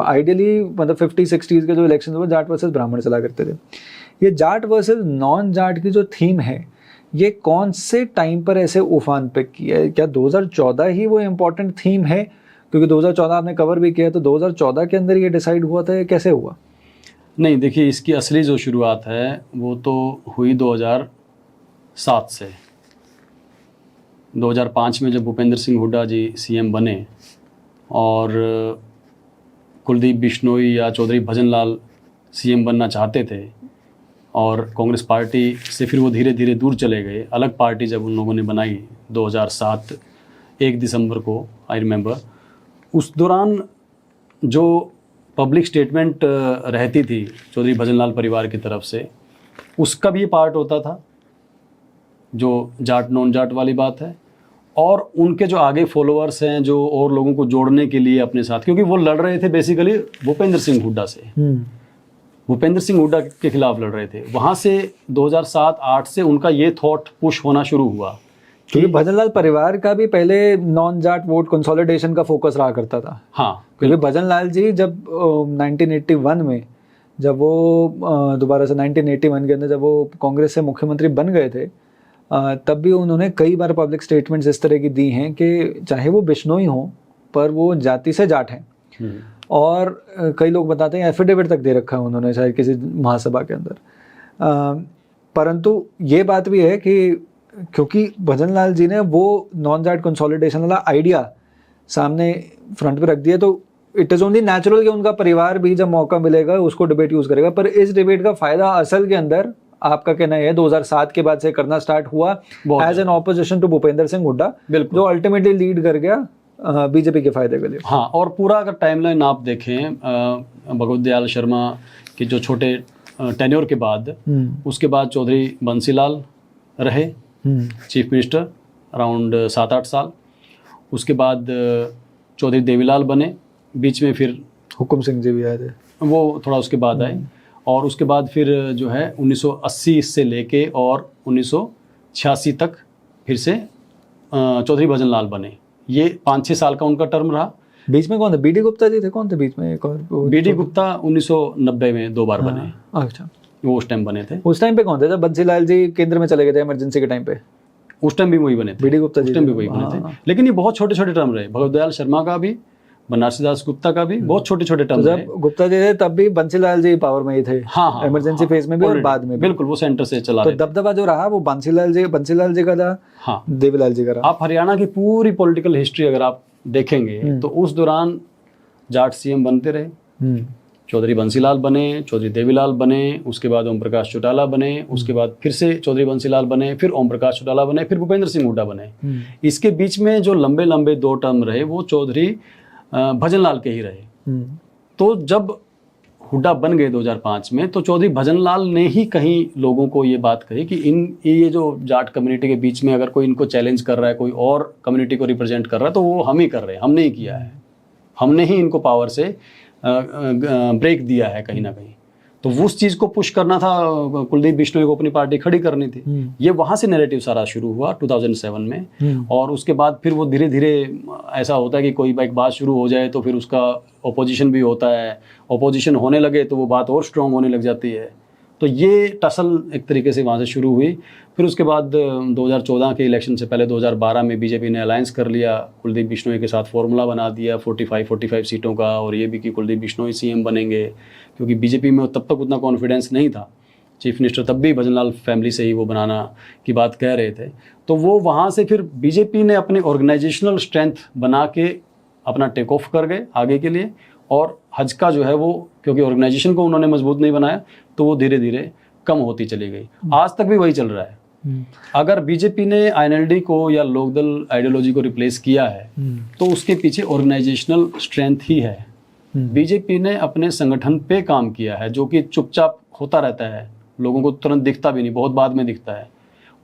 आइडियली मतलब 50-60s के जो इलेक्शन वो जाट वर्सेस ब्राह्मण चला करते थे। ये जाट वर्सेस नॉन जाट की जो थीम है, ये कौन से टाइम पर ऐसे उफान पे किया है? क्या 2014 ही वो इम्पोर्टेंट थीम है? क्योंकि 2014 आपने कवर भी किया, तो 2014 के अंदर ये डिसाइड हुआ था, ये कैसे हुआ? नहीं, देखिए, इसकी असली जो शुरुआत है वो तो हुई 2007 से। 2005 में जब भूपेंद्र सिंह हुड्डा जी सीएम बने और कुलदीप बिश्नोई या चौधरी भजनलाल सीएम बनना चाहते थे और कांग्रेस पार्टी से फिर वो धीरे धीरे दूर चले गए। अलग पार्टी जब उन लोगों ने बनाई 2007 1 दिसंबर को, आई रिमेंबर, उस दौरान जो पब्लिक स्टेटमेंट रहती थी चौधरी भजनलाल परिवार की तरफ से, उसका भी पार्ट होता था जो जाट नॉन जाट वाली बात है। और उनके जो आगे फॉलोअर्स हैं जो और लोगों को जोड़ने के लिए अपने साथ, क्योंकि वो लड़ रहे थे बेसिकली भूपेंद्र सिंह हुड्डा से, भूपेंद्र सिंह हुड्डा के खिलाफ लड़ रहे थे। वहाँ से 2007-8 से उनका ये थॉट पुश होना शुरू हुआ। क्योंकि भजनलाल परिवार का भी पहले नॉन जाट वोट कंसोलिडेशन का फोकस रहा करता था। हाँ, क्योंकि भजनलाल जी जब 1981 में, जब वो दोबारा से 1981 के अंदर जब वो कांग्रेस से मुख्यमंत्री बन गए थे, तब भी उन्होंने कई बार पब्लिक स्टेटमेंट्स इस तरह की दी हैं कि चाहे वो बिश्नोई हों पर वो जाति से जाट हैं। और कई लोग बताते हैं एफिडेविट तक दे रखा है उन्होंने शायद किसी महासभा के अंदर। परंतु ये बात भी है कि क्योंकि भजनलाल जी ने वो नॉन जाट कंसोलिडेशन वाला आइडिया सामने फ्रंट पे रख दिया, तो इट इज़ ओनली नेचुरल कि उनका परिवार भी जब मौका मिलेगा उसको डिबेट यूज़ करेगा। पर इस डिबेट का फ़ायदा असल के अंदर आपका कहना है 2007 के बाद से करना स्टार्ट हुआ as an opposition to Bhupinder Singh Hooda, जो अल्टीमेटली लीड कर गया बीजेपी के फायदे के लिए। हाँ, और पूरा अगर टाइमलाइन आप देखें, भगवत दयाल शर्मा के जो छोटे टेन्योर के बाद, उसके बाद चौधरी बंसीलाल रहे चीफ मिनिस्टर अराउंड 7-8 साल। उसके बाद चौधरी देवीलाल बने, बीच में फिर हुकुम सिंह जी भी आए थे, वो थोड़ा उसके बाद आए। और उसके बाद फिर जो है 1980 से लेके और 1986 तक फिर से चौधरी भजनलाल बने। ये 5-6 साल का उनका टर्म रहा। बीच में कौन थे? बीडी गुप्ता जी थे, कौन थे बीच में? एक और बीडी गुप्ता 1990 में 2 बार बने। अच्छा, वो उस टाइम बने थे। उस टाइम पे कौन थे जब बंसीलाल जी केंद्र में चले गए थे इमरजेंसी के टाइम पे? उस टाइम भी वही बने थे, बीडी गुप्ता जी, उस टाइम भी वही बने थे। लेकिन ये बहुत छोटे छोटे टर्म रहे। भगवत दयाल शर्मा का भी, बनारसी दास गुप्ता का भी बहुत छोटे छोटे टर्म रहे। जब गुप्ता जी थे तब भी बंसीलाल जी पावर में ही थे। हाँ, इमरजेंसी फेज में भी और बाद में भी। बिल्कुल, वो सेंटर से चला तो रहे। दबदबा जो रहा वो बंसीलाल जी का था। हाँ, देवीलाल जी का रहा। आप हरियाणा की पूरी पॉलिटिकल हिस्ट्री अगर आप देखेंगे तो उस दौरान जाट सीएम बनते रहे। चौधरी बंसीलाल बने, चौधरी देवीलाल बने, उसके बाद ओम प्रकाश चौटाला बने, उसके बाद फिर से चौधरी बंसीलाल बने, फिर ओम प्रकाश चौटाला बने, फिर भूपेंद्र सिंह हुड्डा बने। इसके बीच में जो लंबे लंबे 2 टर्म रहे वो चौधरी भजनलाल के ही रहे। तो जब हुड्डा बन गए 2005 में, तो चौधरी भजनलाल ने ही कहीं लोगों को ये बात कही कि ये जो जाट कम्युनिटी के बीच में अगर कोई इनको चैलेंज कर रहा है, कोई और कम्युनिटी को रिप्रेजेंट कर रहा है, तो वो हम ही कर रहे हैं, हमने ही किया है, हमने ही इनको पावर से ब्रेक दिया है कहीं ना कहीं। तो उस चीज़ को पुश करना था, कुलदीप बिश्नोई को अपनी पार्टी खड़ी करनी थी। ये वहाँ से नैरेटिव सारा शुरू हुआ 2007 में। और उसके बाद फिर वो धीरे धीरे ऐसा होता है कि कोई एक बात शुरू हो जाए तो फिर उसका ओपोजिशन भी होता है, ओपोजिशन होने लगे तो वो बात और स्ट्रॉन्ग होने लग जाती है, तो ये टसल एक तरीके से वहाँ से शुरू हुई। फिर उसके बाद 2014 के इलेक्शन से पहले 2012 में बीजेपी ने अलायंस कर लिया, कुलदीप बिश्नोई के साथ फॉर्मूला बना दिया 45 सीटों का, और ये भी कि कुलदीप बिश्नोई सीएम बनेंगे, क्योंकि बीजेपी में तब तक उतना कॉन्फिडेंस नहीं था। चीफ मिनिस्टर तब भी भजनलाल फैमिली से ही वो बनाना की बात कह रहे थे। तो वो वहाँ से फिर बीजेपी ने अपनी ऑर्गेनाइजेशनल स्ट्रेंथ बना के अपना टेक ऑफ कर गए आगे के लिए, और हज का जो है वो, क्योंकि ऑर्गेनाइजेशन को उन्होंने मजबूत नहीं बनाया, तो वो धीरे धीरे कम होती चली गई। आज तक भी वही चल रहा है। अगर बीजेपी ने आईएनएलडी को या लोकदल आइडियोलॉजी को रिप्लेस किया है तो उसके पीछे ऑर्गेनाइजेशनल स्ट्रेंथ ही है। बीजेपी ने अपने संगठन पे काम किया है, जो कि चुपचाप होता रहता है, लोगों को तुरंत दिखता भी नहीं, बहुत बाद में दिखता है।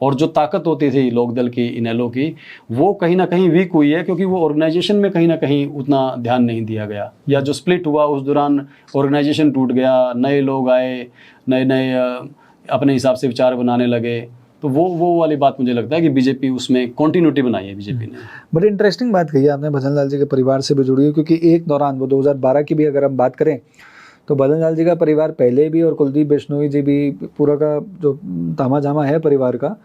और जो ताकत होती थी लोकदल की, इनेलो की, वो कहीं ना कहीं वीक हुई है, क्योंकि वो ऑर्गेनाइजेशन में कहीं ना कहीं उतना ध्यान नहीं दिया गया, या जो स्प्लिट हुआ उस दौरान ऑर्गेनाइजेशन टूट गया, नए लोग आए, नए नए अपने हिसाब से विचार बनाने लगे। तो वो वाली बात मुझे लगता है कि बीजेपी उसमें कॉन्टिन्यूटी बनाई है बीजेपी ने। बड़ी इंटरेस्टिंग बात कही आपने, भजनलाल जी के परिवार से भी जुड़ी हुई, क्योंकि एक दौरान वो 2012 की भी अगर हम बात करें तो भजनलाल जी का परिवार पहले भी, और कुलदीप बिश्नोई जी भी, पूरा का जो तामा झामा है परिवार का,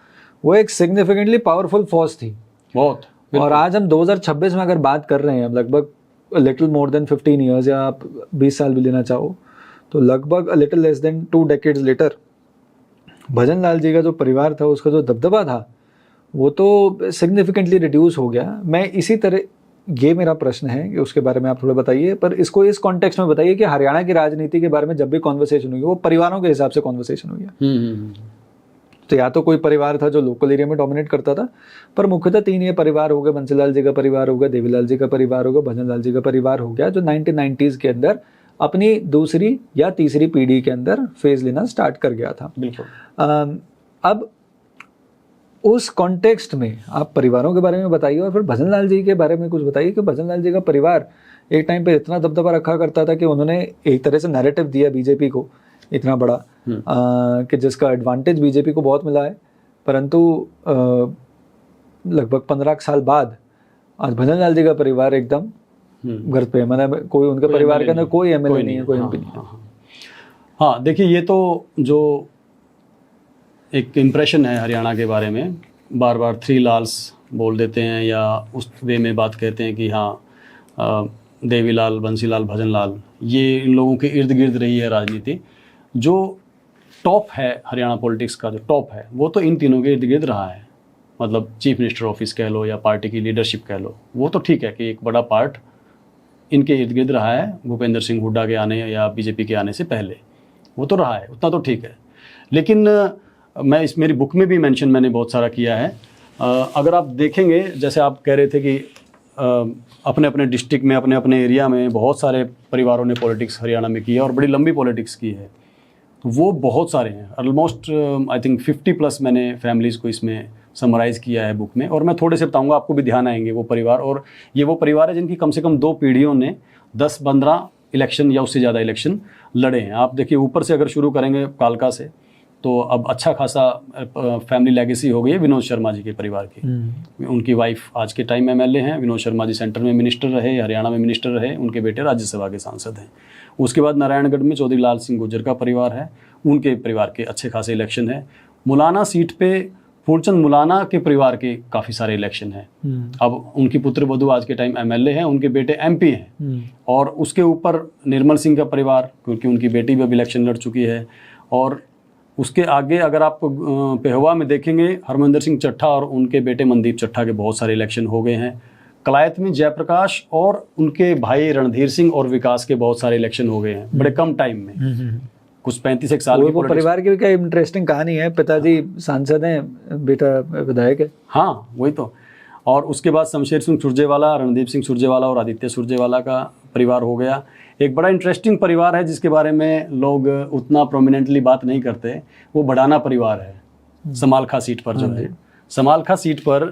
वो एक सिग्निफिकेंटली पावरफुल फोर्स थी बहुत। और आज हम 2026 में अगर बात कर रहे हैं, लगभग लिटिल मोर देन 15 ईयर्स, या आप 20 साल भी लेना चाहो तो लगभग little less than 2 decades later, Bhajanlal ji का जो परिवार था, उसका जो दबदबा था, वो तो सिग्निफिकेंटली रिड्यूस हो गया। मैं इसी तरह, ये मेरा प्रश्न है कि उसके बारे में आप थोड़ा बताइए, पर इसको इस कॉन्टेक्स्ट में बताइए कि हरियाणा की राजनीति के बारे में जब भी कॉन्वर्सेशन हुई, वो परिवारों के हिसाब से कॉन्वर्सेशन हुई है। तो या तो कोई परिवार था जो लोकल एरिया में डोमिनेट करता था, पर मुख्यतः 3 ये परिवार हो गए, बंसीलाल जी का परिवार हो गया, देवीलाल जी का परिवार हो गया, भजनलाल जी का परिवार हो गया, जो 1990s के अंदर अपनी दूसरी या तीसरी पीढ़ी के अंदर फेज लेना स्टार्ट कर गया था। बिल्कुल। अब उस कॉन्टेक्स्ट में आप परिवारों के बारे में बताइए, और फिर भजनलाल जी के बारे में कुछ बताइए कि भजनलाल जी का परिवार एक टाइम पे इतना दबदबा रखा करता था कि उन्होंने एक तरह से नैरेटिव दिया बीजेपी को इतना बड़ा, कि जिसका एडवांटेज बीजेपी को बहुत मिला है, परंतु लगभग 15 साल बाद आज भजनलाल जी का परिवार एकदम गर्द पे, मतलब कोई उनके परिवार के अंदर कोई एमएलए नहीं है, कोई एमपी नहीं है। हाँ, देखिए, ये तो जो एक इम्प्रेशन है हरियाणा के बारे में, बार बार 3 लाल्स बोल देते हैं, या उस वे में बात कहते हैं कि हाँ देवीलाल, बंसीलाल, भजनलाल, ये इन लोगों के इर्द गिर्द रही है राजनीति। जो टॉप है हरियाणा पॉलिटिक्स का, जो टॉप है, वो तो इन तीनों के इर्द गिर्द रहा है। मतलब चीफ मिनिस्टर ऑफिस कह लो या पार्टी की लीडरशिप कह लो, वो तो ठीक है कि एक बड़ा पार्ट इनके इर्द गिर्द रहा है, भूपेंद्र सिंह हुड्डा के आने या बीजेपी के आने से पहले, वो तो रहा है, उतना तो ठीक है। लेकिन मैं मेरी बुक में भी मेंशन मैंने बहुत सारा किया है। अगर आप देखेंगे, जैसे आप कह रहे थे कि अपने अपने डिस्ट्रिक्ट में, अपने अपने एरिया में बहुत सारे परिवारों ने पॉलिटिक्स हरियाणा में की है, और बड़ी लंबी पॉलिटिक्स की है, तो वो बहुत सारे हैं। ऑलमोस्ट आई थिंक 50+ मैंने फैमिलीज़ को इसमें समराइज़ किया है बुक में, और मैं थोड़े से बताऊंगा, आपको भी ध्यान आएंगे वो परिवार। और ये वो परिवार है जिनकी कम से कम 2 पीढ़ियों ने 10-15 इलेक्शन या उससे ज़्यादा इलेक्शन लड़े हैं। आप देखिए, ऊपर से अगर शुरू करेंगे कालका से, तो अब अच्छा खासा फैमिली लेगेसी हो गई है विनोद शर्मा जी के परिवार की। उनकी वाइफ आज के टाइम में एमएलए हैं, विनोद शर्मा जी सेंटर में मिनिस्टर रहे, हरियाणा में मिनिस्टर रहे, उनके बेटे राज्यसभा के सांसद हैं। उसके बाद नारायणगढ़ में चौधरी लाल सिंह गुर्जर का परिवार है, उनके परिवार के अच्छे खासे इलेक्शन है। मुलाना सीट पे फूलचंद मुलाना के परिवार के काफ़ी सारे इलेक्शन हैं। अब उनकी पुत्र वधू आज के टाइम एमएलए हैं, उनके बेटे एमपी हैं। और उसके ऊपर निर्मल सिंह का परिवार, क्योंकि उनकी बेटी भी अब इलेक्शन लड़ चुकी है। और उसके आगे अगर आप पेहवा में देखेंगे, हरमंदर सिंह चट्ठा और उनके बेटे मनदीप चट्ठा के बहुत सारे इलेक्शन हो गए हैं। कलायत में जयप्रकाश और उनके भाई रणधीर सिंह और विकास के बहुत सारे इलेक्शन हो गए हैं बड़े कम टाइम में, कुछ 35 साल की। वो परिवार की भी क्या इंटरेस्टिंग कहानी है, पिताजी सांसद हैं, बेटा विधायक है। हाँ, वही तो। और उसके बाद शमशेर सिंह सुरजेवाला, रणदीप सिंह सुरजेवाला और आदित्य सुरजेवाला का परिवार हो गया। एक बड़ा इंटरेस्टिंग परिवार है जिसके बारे में लोग उतना प्रोमिनेंटली बात नहीं करते, वो बड़ाना परिवार है समालखा सीट पर जो है। समालखा सीट पर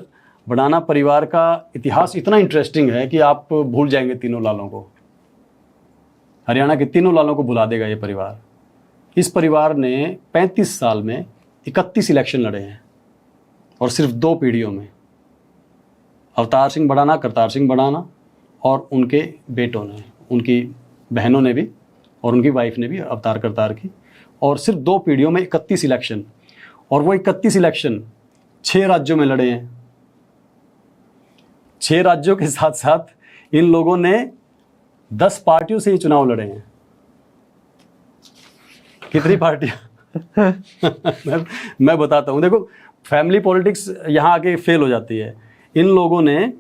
बड़ाना परिवार का इतिहास इतना इंटरेस्टिंग है कि आप भूल जाएंगे तीनों लालों को, हरियाणा के तीनों लालों को भुला देगा ये परिवार। इस परिवार ने 35 साल में 31 इलेक्शन लड़े हैं, और सिर्फ 2 पीढ़ियों में। अवतार सिंह बड़ाना, करतार सिंह बड़ाना और उनके बेटों ने, उनकी बहनों ने भी और उनकी वाइफ ने भी, अवतार करतार की, और सिर्फ 2 पीढ़ियों में 31 इलेक्शन, और वो 31 इलेक्शन 6 राज्यों में लड़े हैं। 6 राज्यों के साथ साथ इन लोगों ने 10 पार्टियों से ये चुनाव लड़े हैं। कितनी पार्टियां? मैं बताता हूं। देखो, फैमिली पॉलिटिक्स यहाँ आके फेल हो जाती है। इन लोगों ने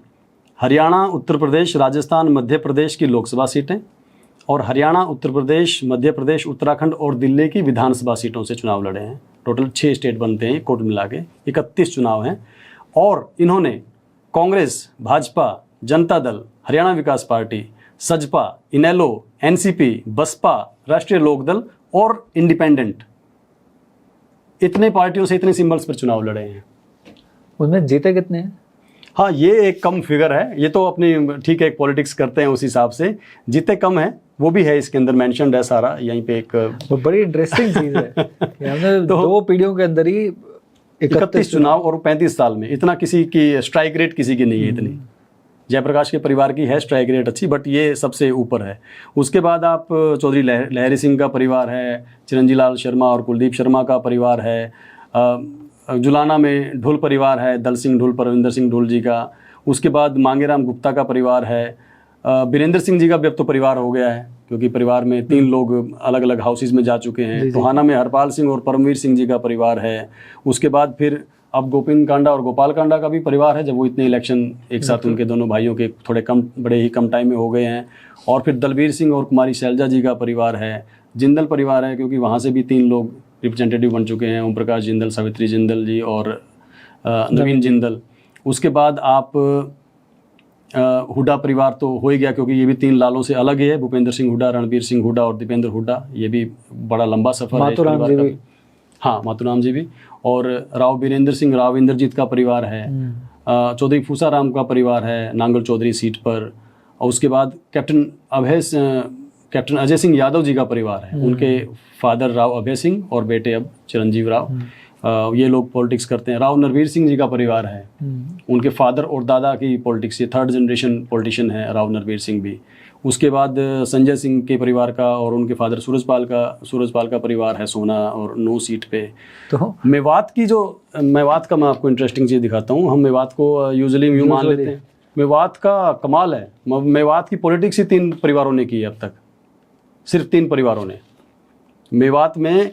हरियाणा, उत्तर प्रदेश, राजस्थान, मध्य प्रदेश की लोकसभा सीटें और हरियाणा, उत्तर प्रदेश, मध्य प्रदेश, उत्तराखंड और दिल्ली की विधानसभा सीटों से चुनाव लड़े हैं। टोटल 6 स्टेट बनते हैं कुल मिला के, 31 चुनाव हैं। और इन्होंने कांग्रेस, भाजपा, जनता दल, हरियाणा विकास पार्टी, सजपा, इनेलो, एनसीपी, बसपा, राष्ट्रीय लोकदल और इंडिपेंडेंट, इतने पार्टियों से, इतने सिंबल्स पर चुनाव लड़े हैं। उसमें जीते कितने हैं? हाँ, ये एक कम फिगर है। ये तो अपनी ठीक है, एक पॉलिटिक्स करते हैं उस हिसाब से, जीते कम है, वो भी है इसके अंदर मेंशन्ड है सारा। यहीं पे एक वो बड़ी इंटरेस्टिंग चीज़ है कि हमने 2 पीढ़ियों के अंदर ही 31 चुनाव और 35 साल में इतना किसी की स्ट्राइक रेट किसी की नहीं है इतनी। जयप्रकाश के परिवार की है स्ट्राइक रेट अच्छी, बट ये सबसे ऊपर है। उसके बाद आप चौधरी लहरी सिंह का परिवार है, चिरंजीव लाल शर्मा और कुलदीप शर्मा का परिवार है, जुलाना में ढुल परिवार है, दल सिंह ढुल, परविंदर सिंह ढुल जी का। उसके बाद मांगेराम गुप्ता का परिवार है, बीरेंद्र सिंह जी का भी अब तो परिवार हो गया है, क्योंकि परिवार में 3 लोग अलग अलग हाउसेज में जा चुके हैं। टोहाना में हरपाल सिंह और परमवीर सिंह जी का परिवार है। उसके बाद फिर अब गोविंद कांडा और गोपाल कांडा का भी परिवार है, जब वो इतने इलेक्शन एक साथ उनके दोनों भाइयों के थोड़े कम, बड़े ही कम टाइम में हो गए हैं। और फिर दलबीर सिंह और कुमारी शैलजा जी का परिवार है। जिंदल परिवार है, क्योंकि वहाँ से भी 3 लोग रिप्रेजेंटेटिव बन चुके हैं, ओम प्रकाश जिंदल, सावित्री जिंदल जी और नवीन जिंदल। उसके बाद आप हुड्डा परिवार तो हो ही गया, क्योंकि ये भी 3 लालों से अलग है, भूपेंद्र सिंह हुड्डा, रणबीर सिंह हुड्डा और दीपेंद्र हुड्डा। ये भी बड़ा लंबा सफर है इस परिवार का भी। हाँ, मातूराम जी भी। और राव बीरेंद्र सिंह, राव इंद्रजीत का परिवार है। चौधरी फूसा राम का परिवार है नांगल चौधरी सीट पर। और उसके बाद कैप्टन अजय सिंह यादव जी का परिवार है। उनके फादर राव अभय सिंह और बेटे अब चिरंजीव राव, ये लोग पॉलिटिक्स करते हैं। राव नरवीर सिंह जी का परिवार है, उनके फादर और दादा की पॉलिटिक्स, ये 3rd जनरेशन पॉलिटिशियन है राव नरवीर सिंह भी। उसके बाद संजय सिंह के परिवार का और उनके फादर सूरजपाल का परिवार है सोना और 9 सीट पे। तो मेवात का मैं आपको इंटरेस्टिंग चीज़ दिखाता हूँ। हम मेवात को यूजुअली यूँ मान लेते हैं। मेवात का कमाल है, मेवात की पॉलिटिक्स ही 3 परिवारों ने की है अब तक, सिर्फ 3 परिवारों ने। मेवात में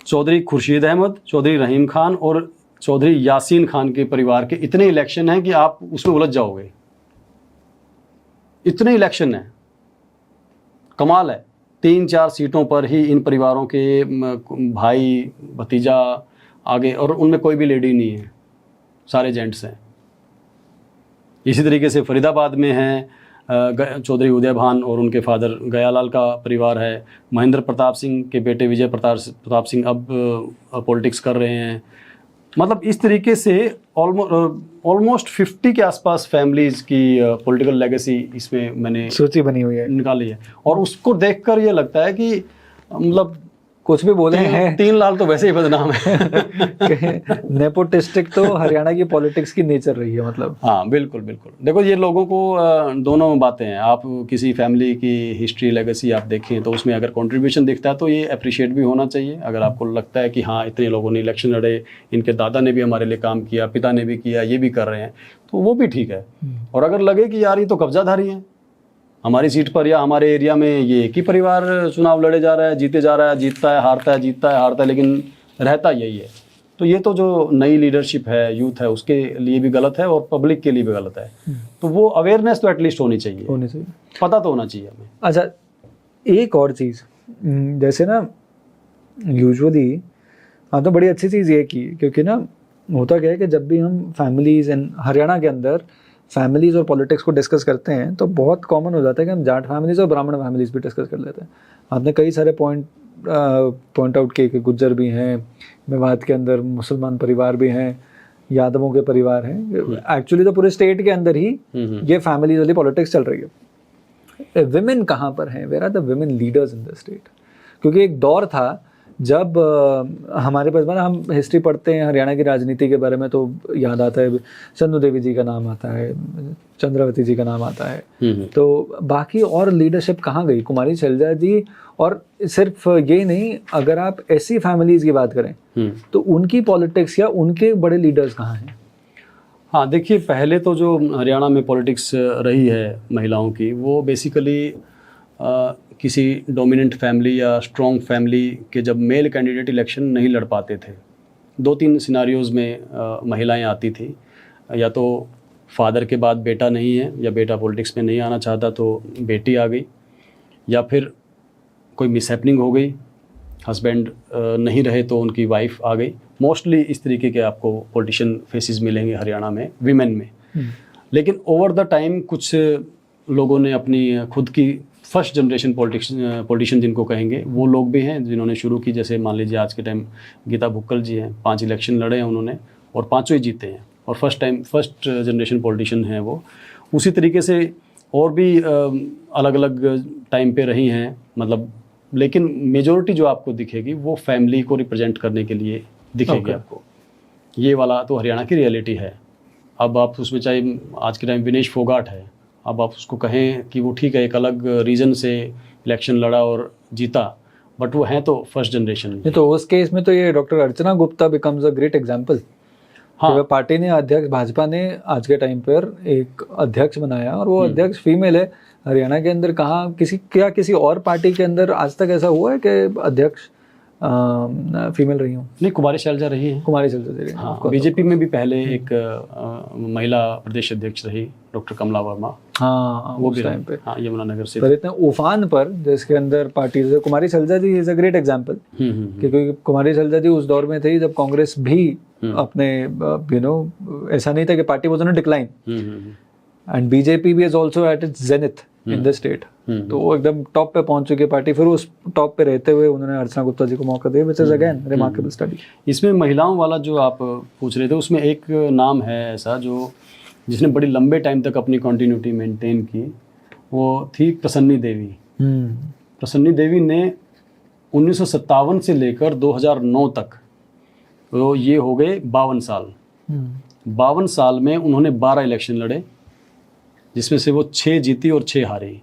चौधरी खुर्शीद अहमद, चौधरी रहीम खान और चौधरी यासीन खान के परिवार के इतने इलेक्शन हैं कि आप उसमें उलझ जाओगे। इतने इलेक्शन हैं, कमाल है। 3-4 सीटों पर ही इन परिवारों के भाई भतीजा आगे, और उनमें कोई भी लेडी नहीं है, सारे जेंट्स हैं। इसी तरीके से फरीदाबाद में हैं चौधरी उदय भान और उनके फादर गयालाल का परिवार है। महेंद्र प्रताप सिंह के बेटे विजय प्रताप सिंह अब पॉलिटिक्स कर रहे हैं। मतलब इस तरीके से ऑलमोस्ट 50 के आसपास फैमिलीज की पॉलिटिकल लेगेसी इसमें मैंने सूची बनी हुई है, निकाली है। और उसको देखकर ये लगता है कि मतलब कुछ भी बोले हैं, 3 लाल तो वैसे ही बदनाम है। नेपोटिस्टिक तो हरियाणा की पॉलिटिक्स की नेचर रही है, मतलब। हाँ, बिल्कुल बिल्कुल। देखो, ये लोगों को दोनों बातें हैं। आप किसी फैमिली की हिस्ट्री लेगेसी आप देखें तो उसमें अगर कंट्रीब्यूशन दिखता है तो ये अप्रिशिएट भी होना चाहिए। अगर आपको लगता है कि हाँ, इतने लोगों ने इलेक्शन लड़े, इनके दादा ने भी हमारे लिए काम किया, पिता ने भी किया, ये भी कर रहे हैं, तो वो भी ठीक है। और अगर लगे कि यार ये तो कब्जाधारी हैं हमारी सीट पर या हमारे एरिया में, ये एक ही परिवार चुनाव लड़े जा रहा है, जीते जा रहा है, जीतता है हारता है, जीतता है हारता है, लेकिन रहता यही है, तो ये तो जो नई लीडरशिप है, यूथ है, उसके लिए भी गलत है और पब्लिक के लिए भी गलत है। तो वो अवेयरनेस तो एटलीस्ट होनी चाहिए, पता तो होना चाहिए हमें। अच्छा, एक और चीज़, जैसे ना यूजुअली हाँ, तो बड़ी अच्छी चीज़ ये की, क्योंकि ना होता क्या है कि जब भी हम फैमिलीज़ एंड हरियाणा के अंदर फैमिलीज़ और पॉलिटिक्स को डिस्कस करते हैं तो बहुत कॉमन हो जाता है कि हम जाट फैमिलीज़ और ब्राह्मण फैमिलीज़ भी डिस्कस कर लेते हैं। आपने कई सारे पॉइंट आउट किए कि गुज्जर भी हैं, मेवात के अंदर मुसलमान परिवार भी हैं, यादवों के परिवार हैं। एक्चुअली तो पूरे स्टेट के अंदर ही ये फैमिलीज वाली पॉलिटिक्स चल रही है। विमेन कहाँ पर हैं? Where are the women leaders in the state? क्योंकि एक दौर था जब हमारे पास ना हम हिस्ट्री पढ़ते हैं हरियाणा की राजनीति के बारे में तो याद आता है चंदू देवी जी का नाम आता है, चंद्रावती जी का नाम आता है, तो बाकी और लीडरशिप कहाँ गई? कुमारी शैलजा जी, और सिर्फ ये नहीं, अगर आप ऐसी फैमिलीज की बात करें तो उनकी पॉलिटिक्स या उनके बड़े लीडर्स कहाँ हैं? हाँ देखिए, पहले तो जो हरियाणा में पॉलिटिक्स रही है महिलाओं की, वो बेसिकली किसी डोमिनेंट फैमिली या स्ट्रॉन्ग फैमिली के जब मेल कैंडिडेट इलेक्शन नहीं लड़ पाते थे, 2-3 सिनारियोज़ में महिलाएं आती थी। या तो फादर के बाद बेटा नहीं है, या बेटा पॉलिटिक्स में नहीं आना चाहता तो बेटी आ गई, या फिर कोई मिसहैपनिंग हो गई, हस्बैंड नहीं रहे तो उनकी वाइफ आ गई। मोस्टली इस तरीके के आपको पॉलिटिशियन फेसेस मिलेंगे हरियाणा में, विमेन में। लेकिन ओवर द टाइम कुछ लोगों ने अपनी खुद की फर्स्ट जनरेशन पॉलिटिशियन जिनको कहेंगे, वो लोग भी हैं जिन्होंने शुरू की। जैसे मान लीजिए आज के टाइम गीता भुक्कल जी हैं, 5 इलेक्शन लड़े हैं उन्होंने और 5 ही जीते हैं, और फर्स्ट जनरेशन पॉलिटिशियन हैं वो। उसी तरीके से और भी अलग अलग टाइम पे रही हैं, मतलब, लेकिन मेजॉरिटी जो आपको दिखेगी वो फैमिली को रिप्रेजेंट करने के लिए दिखेगी आपको। ये वाला तो हरियाणा की रियलिटी है। अब आप उसमें चाहे आज के टाइम विनेश फोगाट है, अब आप उसको कहें कि वो ठीक है एक अलग रीजन से इलेक्शन लड़ा और जीता, बट वो हैं तो फर्स्ट जनरेशन। तो उस केस में तो ये doctor Archana Gupta becomes a great example. हाँ, पार्टी ने अध्यक्ष, भाजपा ने आज के टाइम पर एक अध्यक्ष बनाया और वो अध्यक्ष फीमेल है। हरियाणा के अंदर कहाँ किसी और पार्टी के अंदर आज तक ऐसा हुआ है कि अध्यक्ष फीमेल रही हूँ? नहीं, कुमारी शैलजा रही है। कुमारी शैलजा रही है। हाँ, बीजेपी में भी पहले एक महिला प्रदेश अध्यक्ष रही, डॉक्टर कमला वर्मा। हाँ, वो भी टाइम पे। हाँ, यमुनानगर से। पर इतने उफान पर जिसके अंदर पार्टी से कुमारी शैलजा जी इज अ ग्रेट एग्जांपल, क्योंकि कुमारी शैलजा जी उस दौर में थी जब कांग्रेस भी अपने ऐसा नहीं था कि party was on decline, and BJP भी is also at its zenith in the state. तो वो एकदम टॉप पे पहुंच चुकी है पार्टी। फिर उस टॉप पे रहते हुए उन्होंने अर्चना गुप्ता जी को मौका दिया, which is again remarkable study. इसमें महिलाओं वाला जो आप पूछ रहे थे, उसमें एक नाम है ऐसा जो जिसने बड़ी लंबे टाइम तक अपनी कंटिन्यूटी मेंटेन की, वो थी प्रसन्नी देवी। प्रसन्नी देवी ने 1957 से लेकर 2009 तक, तो ये हो गए 52 साल। 52 साल में उन्होंने 12 इलेक्शन लड़े, जिसमें से वो 6 जीती और 6 हारी।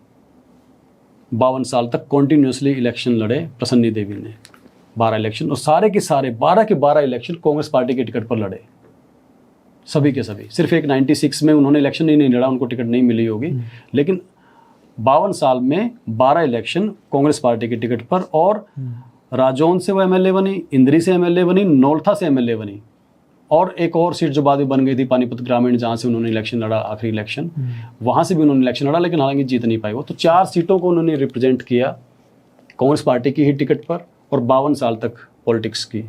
52 साल तक कॉन्टीन्यूसली इलेक्शन लड़े प्रसन्नी देवी ने, 12 इलेक्शन, और सारे के सारे 12 के 12 इलेक्शन कांग्रेस पार्टी के टिकट पर लड़े, सभी के सभी। सिर्फ एक 96 में उन्होंने इलेक्शन ही नहीं लड़ा, उनको टिकट नहीं मिली होगी, लेकिन 52 साल में 12 इलेक्शन कांग्रेस पार्टी के टिकट पर। और राजौन से वो एमएलए बनी, इंद्री से एमएलए बनी, नौलथा से एमएलए बनी, और एक और सीट जो बाद में बन गई थी पानीपत ग्रामीण, जहाँ से उन्होंने इलेक्शन लड़ा, आखिरी इलेक्शन, वहाँ से भी उन्होंने इलेक्शन लड़ा, लेकिन हालांकि जीत नहीं पाई वो। तो 4 सीटों को उन्होंने रिप्रेजेंट किया कांग्रेस पार्टी की ही टिकट पर, और 52 साल तक पॉलिटिक्स की।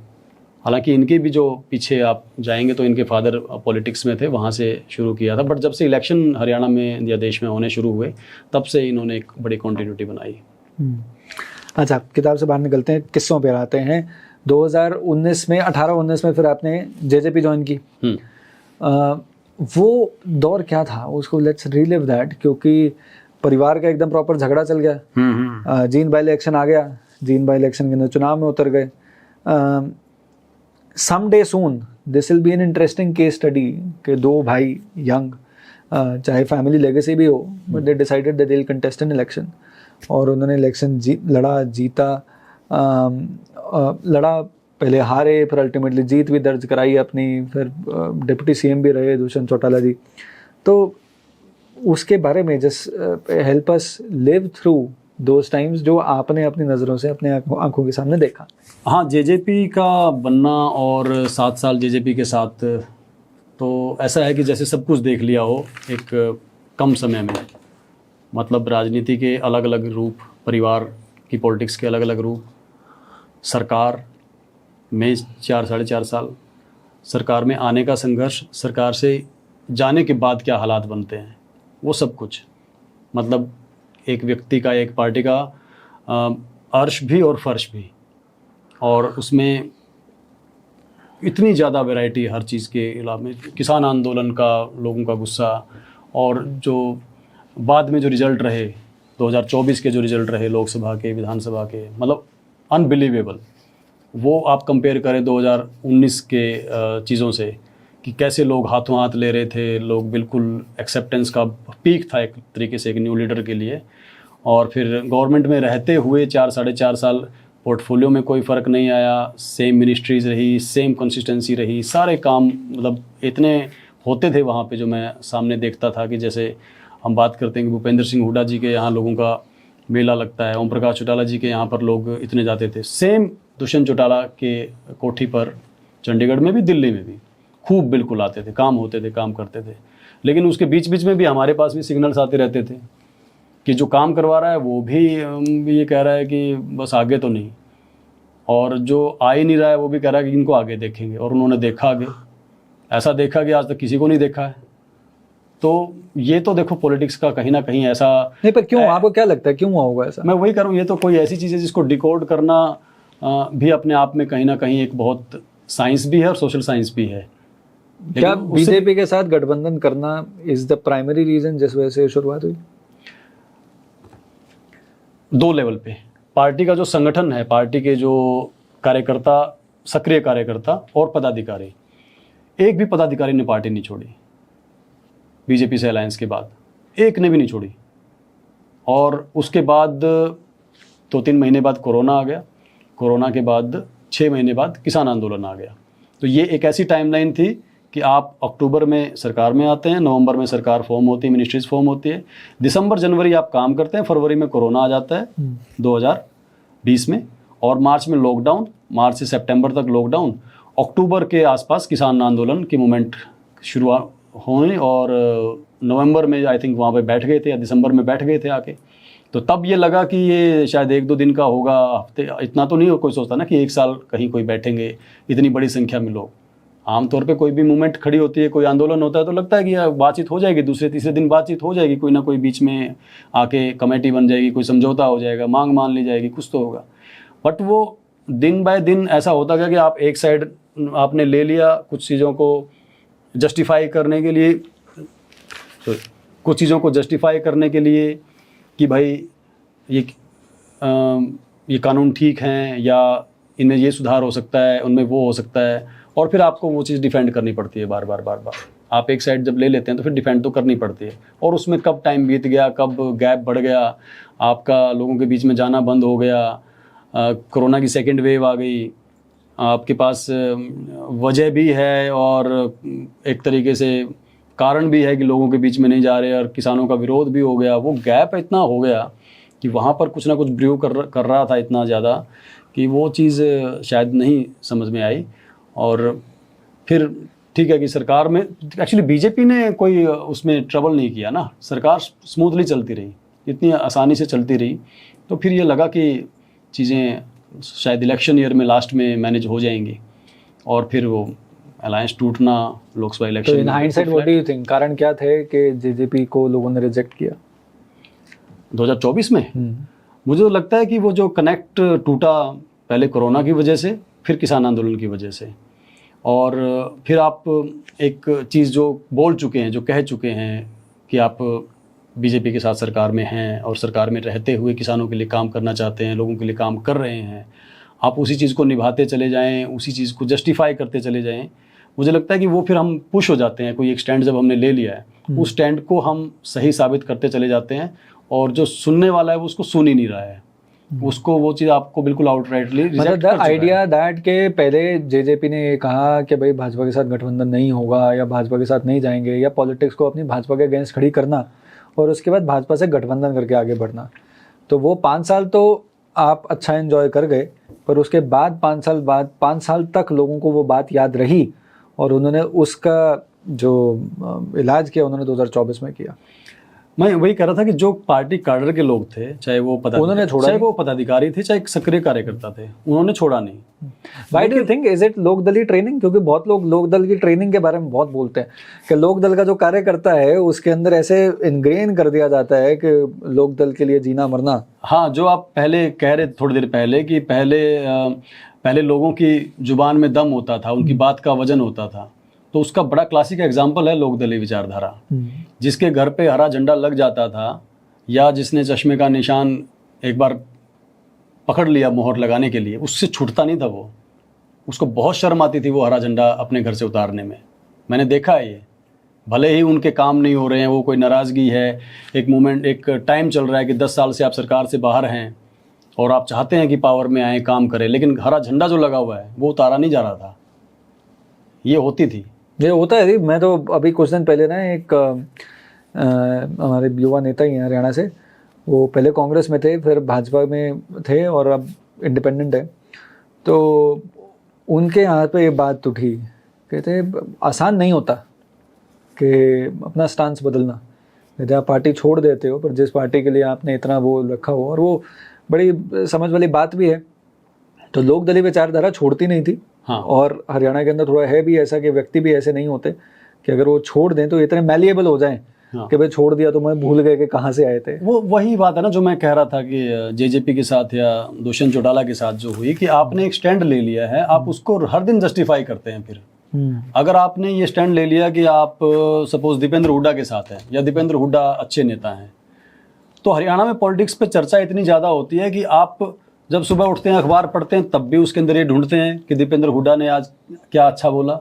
हालांकि इनके भी जो पीछे आप जाएंगे तो इनके फादर पॉलिटिक्स में थे, वहाँ से शुरू किया था, बट जब से इलेक्शन हरियाणा में या देश में होने शुरू हुए, तब से इन्होंने एक बड़ी कॉन्टिन्यूटी बनाई। अच्छा, किताब से बाहर निकलते हैं, किस्सों पर आते हैं। 2019 में 18-19 में फिर आपने जेजेपी ज्वाइन की। वो दौर क्या था उसको, लेट्स रिलिव दैट, क्योंकि परिवार का एकदम प्रॉपर झगड़ा चल गया। जींद बाई इलेक्शन आ गया, जींद बाई इलेक्शन के अंदर चुनाव में उतर गए। Someday soon this will be an interesting case study कि 2 भाई यंग, चाहे फैमिली लेगेसी भी हो, but they decided that they will contest an election, और उन्होंने इलेक्शन लड़ा, जीता, लड़ा, पहले हारे, फिर अल्टीमेटली जीत भी दर्ज कराई अपनी, फिर डिप्टी सीएम भी रहे दुष्यंत चौटाला जी। तो उसके बारे में just help us live through those times जो आपने अपनी नज़रों से अपने आंखों के सामने देखा। हाँ, जेजेपी का बनना और 7 साल जेजेपी के साथ, तो ऐसा है कि जैसे सब कुछ देख लिया हो एक कम समय में। मतलब राजनीति के अलग अलग रूप, परिवार की पॉलिटिक्स के अलग अलग रूप, सरकार में 4-4.5 साल, सरकार में आने का संघर्ष, सरकार से जाने के बाद क्या हालात बनते हैं, वो सब कुछ। मतलब एक व्यक्ति का, एक पार्टी का अर्श भी और फर्श भी, और उसमें इतनी ज़्यादा वैरायटी हर चीज़ के इलावा में। किसान आंदोलन का लोगों का गुस्सा, और जो बाद में जो रिज़ल्ट रहे 2024 के, जो रिज़ल्ट रहे लोकसभा के, विधानसभा के, मतलब अनबिलीवेबल। वो आप कंपेयर करें 2019 के चीज़ों से कि कैसे लोग हाथों हाथ ले रहे थे, लोग बिल्कुल एक्सेप्टेंस का पीक था एक तरीके से एक न्यू लीडर के लिए। और फिर गवर्नमेंट में रहते हुए 4-4.5 साल पोर्टफोलियो में कोई फ़र्क नहीं आया, सेम मिनिस्ट्रीज़ रही, सेम कंसिस्टेंसी रही, सारे काम मतलब इतने होते थे वहाँ पे जो मैं सामने देखता था कि जैसे हम बात करते हैं कि भूपेंद्र सिंह हुड्डा जी के यहाँ लोगों का मेला लगता है, ओम प्रकाश चौटाला जी के यहाँ पर लोग इतने जाते थे, सेम दुष्यंत चौटाला के कोठी पर चंडीगढ़ में भी, दिल्ली में भी खूब बिल्कुल आते थे, काम होते थे, काम करते थे। लेकिन उसके बीच बीच में भी हमारे पास भी सिग्नल्स आते रहते थे कि जो काम करवा रहा है वो भी ये कह रहा है कि बस आगे तो नहीं, और जो आ ही नहीं रहा है वो भी कह रहा है कि इनको आगे देखेंगे, और उन्होंने देखा आगे, ऐसा देखा कि आज तक किसी को नहीं देखा है। तो ये तो देखो पॉलिटिक्स का कहीं ना कहीं ऐसा नहीं, पर क्यों, आपको क्या लगता है क्यों हुआ होगा ऐसा? मैं वही करूँ, ये तो कोई ऐसी चीज़ है जिसको डिकोड करना भी अपने आप में कहीं ना कहीं एक बहुत साइंस भी है और सोशल साइंस भी है। क्या बीजेपी के साथ गठबंधन करना इज द प्राइमरी रीजन जिस वजह से शुरुआत हुई? 2 लेवल पे पार्टी का जो संगठन है, पार्टी के जो कार्यकर्ता, सक्रिय कार्यकर्ता और पदाधिकारी, एक भी पदाधिकारी ने पार्टी नहीं छोड़ी बीजेपी से अलायंस के बाद, एक ने भी नहीं छोड़ी। और उसके बाद 2-3 महीने बाद कोरोना आ गया, कोरोना के बाद 6 महीने बाद किसान आंदोलन आ गया। तो ये एक ऐसी टाइमलाइन थी कि आप अक्टूबर में सरकार में आते हैं, नवंबर में सरकार फॉर्म होती है, मिनिस्ट्रीज फॉर्म होती है, दिसंबर जनवरी आप काम करते हैं, फरवरी में कोरोना आ जाता है 2020 में, और मार्च में लॉकडाउन, मार्च से सितंबर तक लॉकडाउन, अक्टूबर के आसपास किसान आंदोलन की मूवमेंट शुरुआत होने, और नवंबर में आई थिंक वहाँ पे बैठ गए थे या दिसंबर में बैठ गए थे आके। तो तब ये लगा कि ये शायद 1-2 दिन का होगा, हफ्ते, इतना तो नहीं हो कोई सोचता ना कि 1 साल कहीं कोई बैठेंगे इतनी बड़ी संख्या में लोग। आमतौर पे कोई भी मूवमेंट खड़ी होती है, कोई आंदोलन होता है तो लगता है कि यार बातचीत हो जाएगी, दूसरे तीसरे दिन बातचीत हो जाएगी, कोई ना कोई बीच में आके कमेटी बन जाएगी, कोई समझौता हो जाएगा, मांग मान ली जाएगी, कुछ तो होगा। बट वो दिन बाय दिन ऐसा होता गया कि आप एक साइड आपने ले लिया कुछ चीज़ों को जस्टिफाई करने के लिए, कुछ चीज़ों को जस्टिफाई करने के लिए कि भाई ये कानून ठीक हैं या इनमें ये सुधार हो सकता है, उनमें वो हो सकता है, और फिर आपको वो चीज़ डिफेंड करनी पड़ती है बार बार। आप एक साइड जब ले लेते हैं तो फिर डिफेंड तो करनी पड़ती है, और उसमें कब टाइम बीत गया, कब गैप बढ़ गया, आपका लोगों के बीच में जाना बंद हो गया, कोरोना की सेकेंड वेव आ गई, आपके पास वजह भी है और एक तरीके से कारण भी है कि लोगों के बीच में नहीं जा रहे, और किसानों का विरोध भी हो गया। वो गैप इतना हो गया कि वहाँ पर कुछ ना कुछ ब्र्यू कर रहा था इतना ज़्यादा कि वो चीज़ शायद नहीं समझ में आई। और फिर ठीक है कि सरकार में एक्चुअली बीजेपी ने कोई उसमें ट्रबल नहीं किया ना, सरकार स्मूथली चलती रही, इतनी आसानी से चलती रही। तो फिर ये लगा कि चीज़ें शायद इलेक्शन ईयर में लास्ट में मैनेज हो जाएंगी, और फिर वो अलायंस टूटना लोकसभा इलेक्शन। तो in hindsight what do you think, कारण क्या थे कि जेजेपी को लोगों ने रिजेक्ट किया 2024 में? मुझे तो लगता है कि वो जो कनेक्ट टूटा पहले कोरोना की वजह से, फिर किसान आंदोलन की वजह से, और फिर आप एक चीज़ जो बोल चुके हैं, जो कह चुके हैं कि आप बीजेपी के साथ सरकार में हैं और सरकार में रहते हुए किसानों के लिए काम करना चाहते हैं, लोगों के लिए काम कर रहे हैं, आप उसी चीज़ को निभाते चले जाएं, उसी चीज़ को जस्टिफाई करते चले जाएं। मुझे लगता है कि वो फिर हम पुश हो जाते हैं, कोई एक स्टैंड जब हमने ले लिया है उस स्टैंड को हम सही साबित करते चले जाते हैं, और जो सुनने वाला है वो उसको सुन ही नहीं रहा है, उसको वो चीज़ आपको बिल्कुल आउटराइटली रिजेक्ट कर चुका है। आइडिया दैट के पहले जेजेपी ने कहा कि भाई भाजपा के साथ गठबंधन नहीं होगा या भाजपा के साथ नहीं जाएंगे, या पॉलिटिक्स को अपनी भाजपा के अगेंस्ट खड़ी करना और उसके बाद भाजपा से गठबंधन करके आगे बढ़ना। तो वो 5 साल तो आप अच्छा एंजॉय कर गए, पर उसके बाद 5 साल बाद 5 साल तक लोगों को वो बात याद रही, और उन्होंने उसका जो इलाज किया उन्होंने 2024 में किया। मैं वही कह रहा था कि जो पार्टी कैडर के लोग थे, चाहे वो उन्होंने छोड़ा, चाहे वो पदाधिकारी थे, चाहे सक्रिय कार्यकर्ता थे, उन्होंने छोड़ा नहीं। Why do you think, is it लोकदली ट्रेनिंग? क्योंकि बहुत लोग लोकदल की ट्रेनिंग के बारे में बहुत बोलते हैं कि लोकदल का जो कार्यकर्ता है उसके अंदर ऐसे इनग्रेन कर दिया जाता है कि लोकदल के लिए जीना मरना। हाँ, जो आप पहले कह रहे थोड़ी देर पहले कि पहले लोगों की जुबान में दम होता था, उनकी बात का वजन होता था, तो उसका बड़ा क्लासिक एग्जाम्पल है लोकदलीय विचारधारा। जिसके घर पे हरा झंडा लग जाता था, या जिसने चश्मे का निशान एक बार पकड़ लिया मोहर लगाने के लिए, उससे छूटता नहीं था वो। उसको बहुत शर्म आती थी वो हरा झंडा अपने घर से उतारने में। मैंने देखा है ये, भले ही उनके काम नहीं हो रहे हैं, वो कोई नाराज़गी है, एक मोमेंट, एक टाइम चल रहा है कि 10 साल से आप सरकार से बाहर हैं और आप चाहते हैं कि पावर में आए, काम करें, लेकिन हरा झंडा जो लगा हुआ है वो उतारा नहीं जा रहा था। ये होती थी, ये होता है। मैं तो अभी कुछ दिन पहले ना एक हमारे युवा नेता ही हैं हरियाणा से, वो पहले कांग्रेस में थे, फिर भाजपा में थे और अब इंडिपेंडेंट है। तो उनके यहाँ पे ये बात उठी, कहते आसान नहीं होता कि अपना स्टांस बदलना। यदि आप पार्टी छोड़ देते हो, पर जिस पार्टी के लिए आपने इतना वो रखा हो, और वो बड़ी समझ वाली बात भी है, तो लोकदलीय विचारधारा छोड़ती नहीं थी। हाँ। और हरियाणा के अंदर थोड़ा है भी ऐसा कि व्यक्ति भी ऐसे नहीं होते कि अगर वो छोड़ दें तो इतने मैलिएबल हो जाएं। हाँ। कि भाई छोड़ दिया तो मैं भूल गए कि कहाँ से आए थे। वो वही बात है ना जो मैं कह रहा था कि जेजेपी के साथ या दुष्यंत चौटाला के साथ जो हुई, कि आपने एक स्टैंड ले लिया है, आप उसको हर दिन जस्टिफाई करते हैं। फिर अगर आपने ये स्टैंड ले लिया कि आप सपोज दीपेंद्र हुड्डा के साथ हैं या दीपेंद्र हुड्डा अच्छे नेता हैं, तो हरियाणा में पॉलिटिक्स पे चर्चा इतनी ज़्यादा होती है कि आप जब सुबह उठते हैं, अखबार पढ़ते हैं, तब भी उसके अंदर ये ढूंढते हैं कि दीपेंद्र हुड्डा ने आज क्या अच्छा बोला।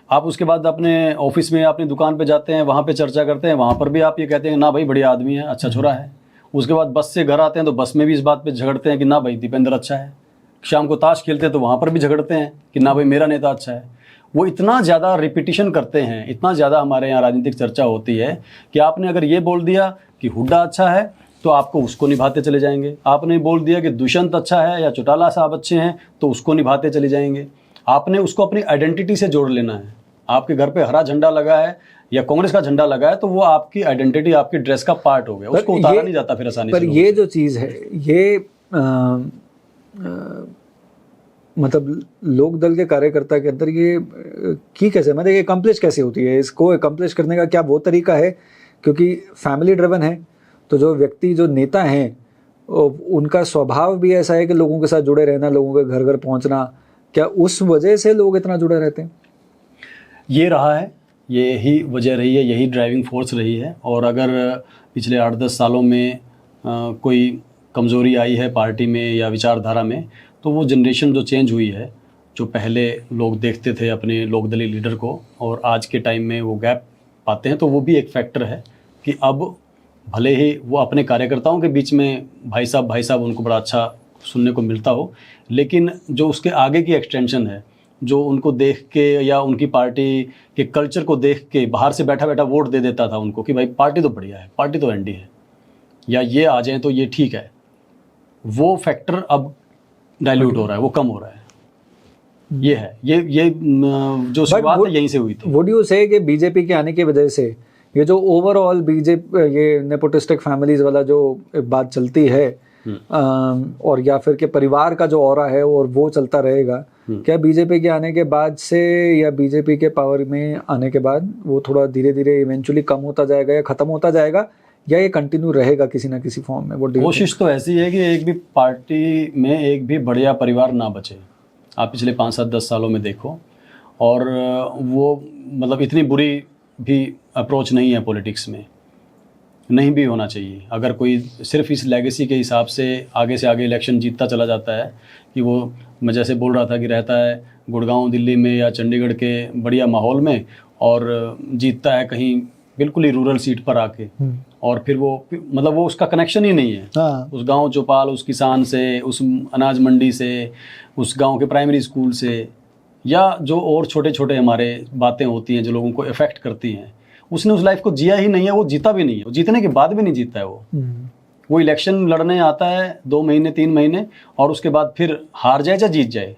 आप उसके बाद अपने ऑफिस में, अपनी दुकान पे जाते हैं, वहाँ पे चर्चा करते हैं, वहाँ पर भी आप ये कहते हैं ना भाई बढ़िया आदमी है, अच्छा छोरा है। उसके बाद बस से घर आते हैं तो बस में भी इस बात पे झगड़ते हैं कि ना भाई दीपेंद्र अच्छा है। शाम को ताश खेलते हैं तो वहाँ पर भी झगड़ते हैं कि ना भाई मेरा नेता अच्छा है। वो इतना ज़्यादा रिपीटिशन करते हैं, इतना ज़्यादा हमारे यहाँ राजनीतिक चर्चा होती है कि आपने अगर ये बोल दिया कि हुड्डा अच्छा है तो आपको उसको निभाते चले जाएंगे। आपने बोल दिया कि दुष्यंत अच्छा है या चौटाला साहब अच्छे हैं तो उसको निभाते चले जाएंगे। आपने उसको अपनी आइडेंटिटी से जोड़ लेना है। आपके घर पे हरा झंडा लगा है या कांग्रेस का झंडा लगा है तो वो आपकी आइडेंटिटी, आपकी ड्रेस का पार्ट हो गया, उसको उतारा नहीं जाता फिर आसानी से। पर ये जो चीज़ है, ये मतलब लोक दल के कार्यकर्ता के अंदर ये की कैसे, मतलब ये अकम्प्लिश कैसे होती है? इसको अकम्प्लिश करने का क्या वो तरीका है? क्योंकि फैमिली ड्रिवन है, तो जो व्यक्ति, जो नेता हैं, उनका स्वभाव भी ऐसा है कि लोगों के साथ जुड़े रहना, लोगों के घर घर पहुंचना। क्या उस वजह से लोग इतना जुड़े रहते हैं? ये रहा है, यही वजह रही है, यही ड्राइविंग फोर्स रही है। और अगर पिछले 8-10 सालों में कोई कमज़ोरी आई है पार्टी में या विचारधारा में, तो वो जनरेशन जो चेंज हुई है, जो पहले लोग देखते थे अपने लोकदलीय लीडर को और आज के टाइम में वो गैप पाते हैं, तो वो भी एक फैक्टर है कि अब भले ही वो अपने कार्यकर्ताओं के बीच में भाई साहब उनको बड़ा अच्छा सुनने को मिलता हो, लेकिन जो उसके आगे की एक्सटेंशन है, जो उनको देख के या उनकी पार्टी के कल्चर को देख के बाहर से बैठा बैठा वोट दे देता था उनको कि भाई पार्टी तो बढ़िया है, पार्टी तो एनडी है, या ये आ जाएं तो ये ठीक है, वो फैक्टर अब डाइल्यूट हो रहा है, वो कम हो रहा है। ये है, ये जो शुरुआत है यहीं से हुई थी। वुड यू से कि बीजेपी के आने की वजह से ये जो ओवरऑल बीजेपी, ये नेपोटिस्टिक फैमिलीज वाला जो बात चलती है, और या फिर के परिवार का जो ऑरा है और वो चलता रहेगा, क्या बीजेपी के आने के बाद से या बीजेपी के पावर में आने के बाद वो थोड़ा धीरे धीरे इवेंचुअली कम होता जाएगा या खत्म होता जाएगा, या ये कंटिन्यू रहेगा किसी ना किसी फॉर्म में? वो कोशिश तो ऐसी है कि एक भी पार्टी में एक भी बढ़िया परिवार ना बचे। आप पिछले 5-7-10 सालों में देखो, और वो मतलब इतनी बुरी भी अप्रोच नहीं है पॉलिटिक्स में, नहीं भी होना चाहिए। अगर कोई सिर्फ इस लेगेसी के हिसाब से आगे इलेक्शन जीतता चला जाता है कि वो, मैं जैसे बोल रहा था कि रहता है गुड़गांव दिल्ली में या चंडीगढ़ के बढ़िया माहौल में और जीतता है कहीं बिल्कुल ही रूरल सीट पर आके, और फिर वो मतलब वो उसका कनेक्शन ही नहीं है। हाँ। उस गांव चौपाल, उस किसान से, उस अनाज मंडी से, उस गांव के प्राइमरी स्कूल से, या जो और छोटे छोटे हमारे बातें होती हैं जो लोगों को इफेक्ट करती हैं, उसने उस लाइफ को जिया ही नहीं है, वो जीता भी नहीं है, जीतने के बाद भी नहीं जीता है वो इलेक्शन लड़ने आता है 2 महीने 3 महीने और उसके बाद फिर हार जाए या जीत जाए,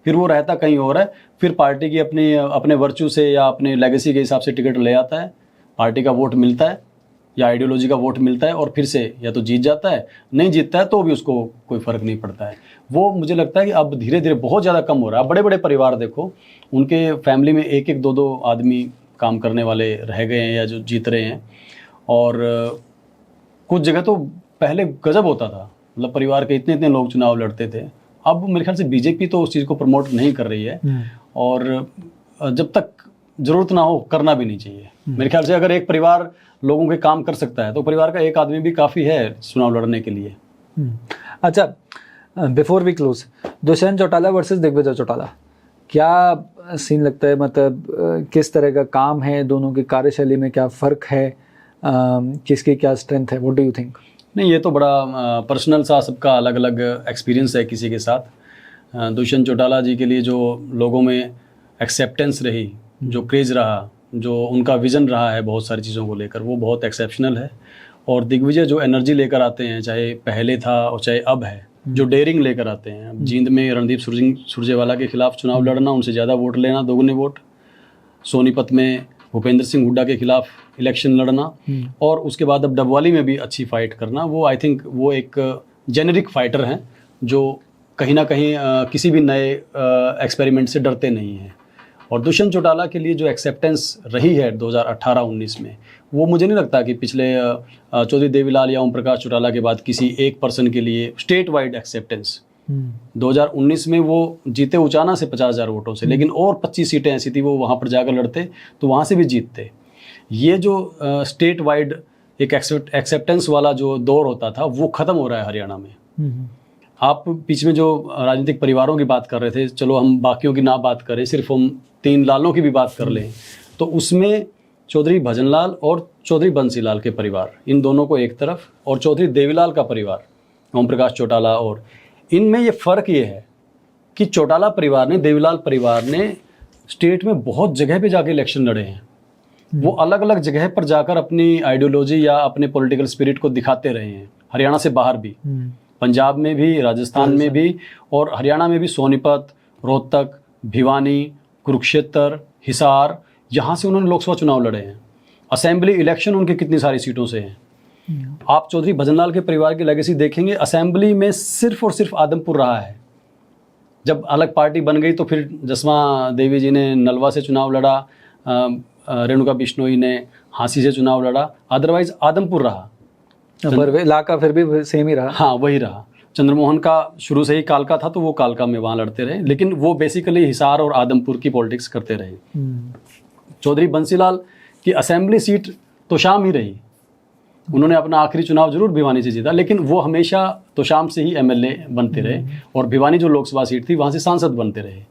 फिर वो रहता कहीं और है, फिर पार्टी की अपने वर्चू से या अपने लेगेसी के हिसाब से टिकट ले आता है, पार्टी का वोट मिलता है या आइडियोलॉजी का वोट मिलता है, और फिर से या तो जीत जाता है, नहीं जीतता है तो भी उसको कोई फ़र्क नहीं पड़ता है। वो मुझे लगता है कि अब धीरे धीरे बहुत ज़्यादा कम हो रहा है। बड़े बड़े परिवार देखो, उनके फैमिली में 1-1, 2-2 आदमी काम करने वाले रह गए हैं या जो जीत रहे हैं, और कुछ जगह तो पहले गजब होता था, मतलब परिवार के इतने लोग चुनाव लड़ते थे। अब मेरे ख्याल से बीजेपी तो उस चीज़ को प्रमोट नहीं कर रही है, और जब तक ज़रूरत ना हो करना भी नहीं चाहिए। मेरे ख्याल से अगर एक परिवार लोगों के काम कर सकता है तो परिवार का एक आदमी भी काफ़ी है चुनाव लड़ने के लिए। अच्छा, before we close, Dushyant Chautala versus Digvijay Chautala, क्या सीन लगता है, मतलब किस तरह का काम है, दोनों की कार्यशैली में क्या फ़र्क है, किसकी क्या स्ट्रेंथ है, व्हाट डू यू थिंक? नहीं, ये तो बड़ा पर्सनल सा सबका अलग अलग एक्सपीरियंस है किसी के साथ। दुष्यंत चौटाला जी के लिए जो लोगों में एक्सेप्टेंस रही, जो क्रेज़ रहा, जो उनका विज़न रहा है बहुत सारी चीज़ों को लेकर, वो बहुत एक्सेप्शनल है। और दिग्विजय जो एनर्जी लेकर आते हैं, चाहे पहले था और चाहे अब है, जो डेयरिंग लेकर आते हैं। अब जींद में रणदीप सुरजेवाला के खिलाफ चुनाव लड़ना, उनसे ज़्यादा वोट लेना, दोगुने वोट। सोनीपत में भूपेंद्र सिंह हुड्डा के खिलाफ इलेक्शन लड़ना, और उसके बाद अब डबवाली में भी अच्छी फाइट करना, वो आई थिंक वो एक जेनेरिक फाइटर हैं जो कहीं ना कहीं किसी भी नए एक्सपेरिमेंट से डरते नहीं हैं। और दुष्यंत चौटाला के लिए जो एक्सेप्टेंस रही है 2018-19 में, वो मुझे नहीं लगता कि पिछले चौधरी देवीलाल या ओम प्रकाश चौटाला के बाद किसी एक पर्सन के लिए स्टेट वाइड एक्सेप्टेंस। 2019 में वो जीते उचाना से 50,000 वोटों से, लेकिन और 25 सीटें ऐसी थी वो वहाँ पर जाकर लड़ते तो वहाँ से भी जीतते। ये जो स्टेट वाइड एक एक्सेप्टेंस वाला जो दौर होता था वो ख़त्म हो रहा है हरियाणा में। आप बीच में जो राजनीतिक परिवारों की बात कर रहे थे, चलो हम बाकियों की ना बात करें, सिर्फ हम 3 लालों की भी बात कर लें, तो उसमें चौधरी भजनलाल और चौधरी बंसीलाल के परिवार, इन दोनों को एक तरफ, और चौधरी देवीलाल का परिवार, ओम प्रकाश चौटाला, और इनमें ये फ़र्क ये है कि चौटाला परिवार ने, देवीलाल परिवार ने स्टेट में बहुत जगह पे जाके इलेक्शन लड़े हैं। वो अलग अलग जगह पर जाकर अपनी आइडियोलॉजी या अपने पॉलिटिकल स्पिरिट को दिखाते रहे हैं, हरियाणा से बाहर भी, पंजाब में भी, राजस्थान में भी, और हरियाणा में भी सोनीपत, रोहतक, भिवानी, कुरुक्षेत्र, हिसार, यहाँ से उन्होंने लोकसभा चुनाव लड़े हैं। असेंबली इलेक्शन उनके कितनी सारी सीटों से हैं। आप चौधरी भजनलाल के परिवार की लेगेसी देखेंगे, असेंबली में सिर्फ और सिर्फ आदमपुर रहा है। जब अलग पार्टी बन गई तो फिर जसमा देवी जी ने नलवा से चुनाव लड़ा, रेणुका बिश्नोई ने हांसी से चुनाव लड़ा, अदरवाइज आदमपुर रहा। पर इलाका फिर भी सेम ही रहा। हाँ, वही रहा। चंद्रमोहन का शुरू से ही कालका था तो वो कालका में वहाँ लड़ते रहे, लेकिन वो बेसिकली हिसार और आदमपुर की पॉलिटिक्स करते रहे। चौधरी बंसीलाल की असेंबली सीट तोशाम ही रही। उन्होंने अपना आखिरी चुनाव जरूर भिवानी से जीता, लेकिन वो हमेशा तोशाम से ही एमएलए बनते रहे, और भिवानी जो लोकसभा सीट थी वहाँ से सांसद बनते रहे।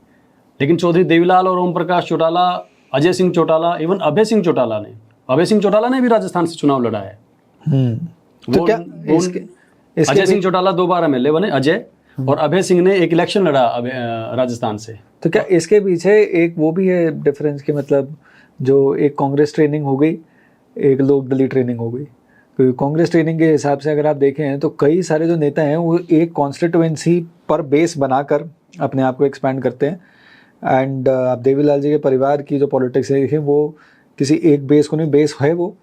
लेकिन चौधरी देवीलाल और ओम प्रकाश चौटाला, अजय सिंह चौटाला, इवन अभय सिंह चौटाला ने भी राजस्थान से चुनाव लड़ा है। तो क्या अजय सिंह चौटाला 2 बार एमएलए बने, अजय, और अभय सिंह ने एक इलेक्शन लड़ा राजस्थान से। तो क्या इसके पीछे एक वो भी है डिफरेंस कि मतलब जो एक कांग्रेस ट्रेनिंग हो गई, एक लोकदलीय ट्रेनिंग हो गई? क्योंकि कांग्रेस ट्रेनिंग के हिसाब से अगर आप देखें तो कई सारे जो नेता हैं वो एक कॉन्स्टिट्यूएंसी पर बेस बनाकर अपने आप को एक्सपैंड करते हैं। एंड आप देवीलाल जी के परिवार की जो पॉलिटिक्स है वो किसी एक बेस को नहीं, बेस है वो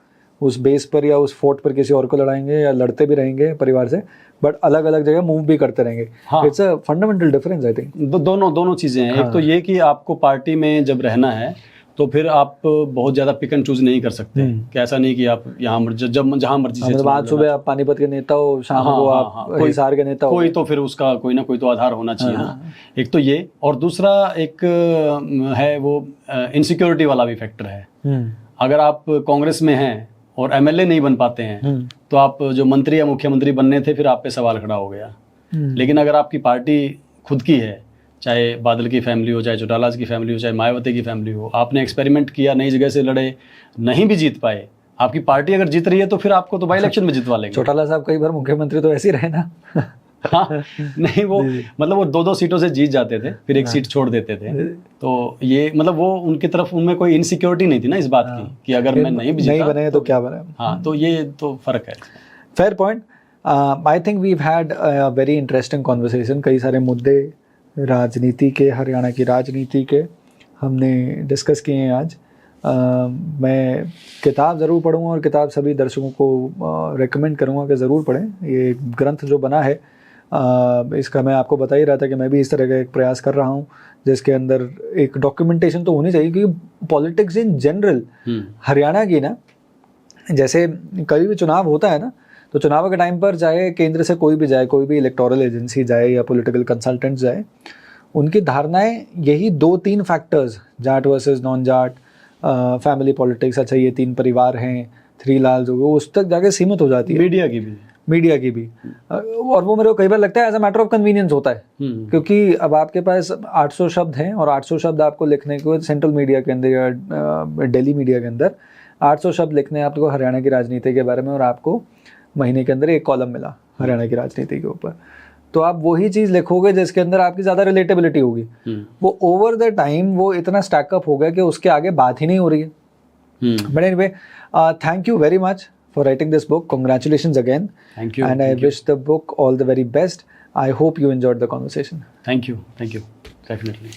उस बेस पर या उस फोर्ट पर किसी और को लड़ाएंगे या लड़ते भी रहेंगे परिवार से, बट अलग अलग जगह मूव भी करते रहेंगे। It's a fundamental difference I think. दोनों चीज़ें हैं। एक तो ये कि आपको पार्टी में जब रहना है तो फिर आप बहुत ज़्यादा पिक एंड चूज नहीं कर सकते, कि ऐसा नहीं कि आप यहाँ जहाँ मर्जी से, मतलब आज सुबह आप पानीपत के नेता हो, शाम को आप हिसार के नेता हो, कोई तो फिर उसका कोई ना कोई तो आधार होना चाहिए ना। एक तो ये, और दूसरा एक है वो इनसिक्योरिटी वाला भी फैक्टर है। अगर आप कांग्रेस में हैं और एमएलए नहीं बन पाते हैं तो आप जो मंत्री या मुख्यमंत्री बनने थे फिर आप पे सवाल खड़ा हो गया। लेकिन अगर आपकी पार्टी खुद की है, चाहे बादल की फैमिली हो, चाहे चौटाला की फैमिली हो, चाहे मायावती की फैमिली हो, आपने एक्सपेरिमेंट किया, नई जगह से लड़े, नहीं भी जीत पाए, आपकी पार्टी अगर जीत रही है तो फिर आपको तो बाई इलेक्शन में जितवा लेंगे। चौटाला साहब कई बार मुख्यमंत्री तो ऐसे ही रहे ना। हाँ, नहीं वो मतलब वो 2-2 सीटों से जीत जाते थे, फिर एक सीट छोड़ देते थे। तो ये मतलब वो उनकी तरफ उनमें कोई इनसिक्योरिटी नहीं थी ना इस बात की कि अगर मैं नहीं भी जीता बने तो क्या बने। हाँ, तो ये तो फर्क है। Fair point. I think we had a very interesting conversation. कई सारे मुद्दे राजनीति के, हरियाणा की राजनीति के हमने डिस्कस किए हैं आज। मैं किताब ज़रूर पढ़ूँगा और किताब सभी दर्शकों को रेकमेंड करूँगा कि ज़रूर पढ़ें। ये ग्रंथ जो बना है इसका मैं आपको बता ही रहा था कि मैं भी इस तरह का एक प्रयास कर रहा हूँ जिसके अंदर एक डॉक्यूमेंटेशन तो होनी चाहिए, क्योंकि पॉलिटिक्स इन जनरल हरियाणा की ना, जैसे कभी भी चुनाव होता है ना, तो चुनाव के टाइम पर चाहे केंद्र से कोई भी जाए, कोई भी इलेक्टोरल एजेंसी जाए या पॉलिटिकल कंसल्टेंट जाए, उनकी धारणाएं यही 2-3 factors, Jat versus non Jat, family politics, अच्छा ये 3 परिवार हैं, 3 लाल्स हो गए, उस तक जाके सीमित हो जाती है। मीडिया की भी मीडिया की भी। और वो मेरे को कई बार लगता है as a matter of convenience होता है, क्योंकि अब आपके पास 800 शब्द हैं और 800 शब्द आपको लिखने को सेंट्रल मीडिया के अंदर या दिल्ली मीडिया के अंदर 800 शब्द लिखने हैं आपको हरियाणा की राजनीति के बारे में, और आपको महीने के अंदर एक कॉलम मिला हरियाणा की राजनीति के ऊपर, तो आप वही चीज़ लिखोगे जिसके अंदर आपकी ज़्यादा रिलेटेबिलिटी होगी। वो ओवर द टाइम वो इतना स्टैकअप हो गया कि उसके आगे बात ही नहीं हो रही है। But anyway, thank you very much for writing this book. Congratulations again. Thank you. And I wish the book all the very best. I hope you enjoyed the conversation. Thank you. Definitely.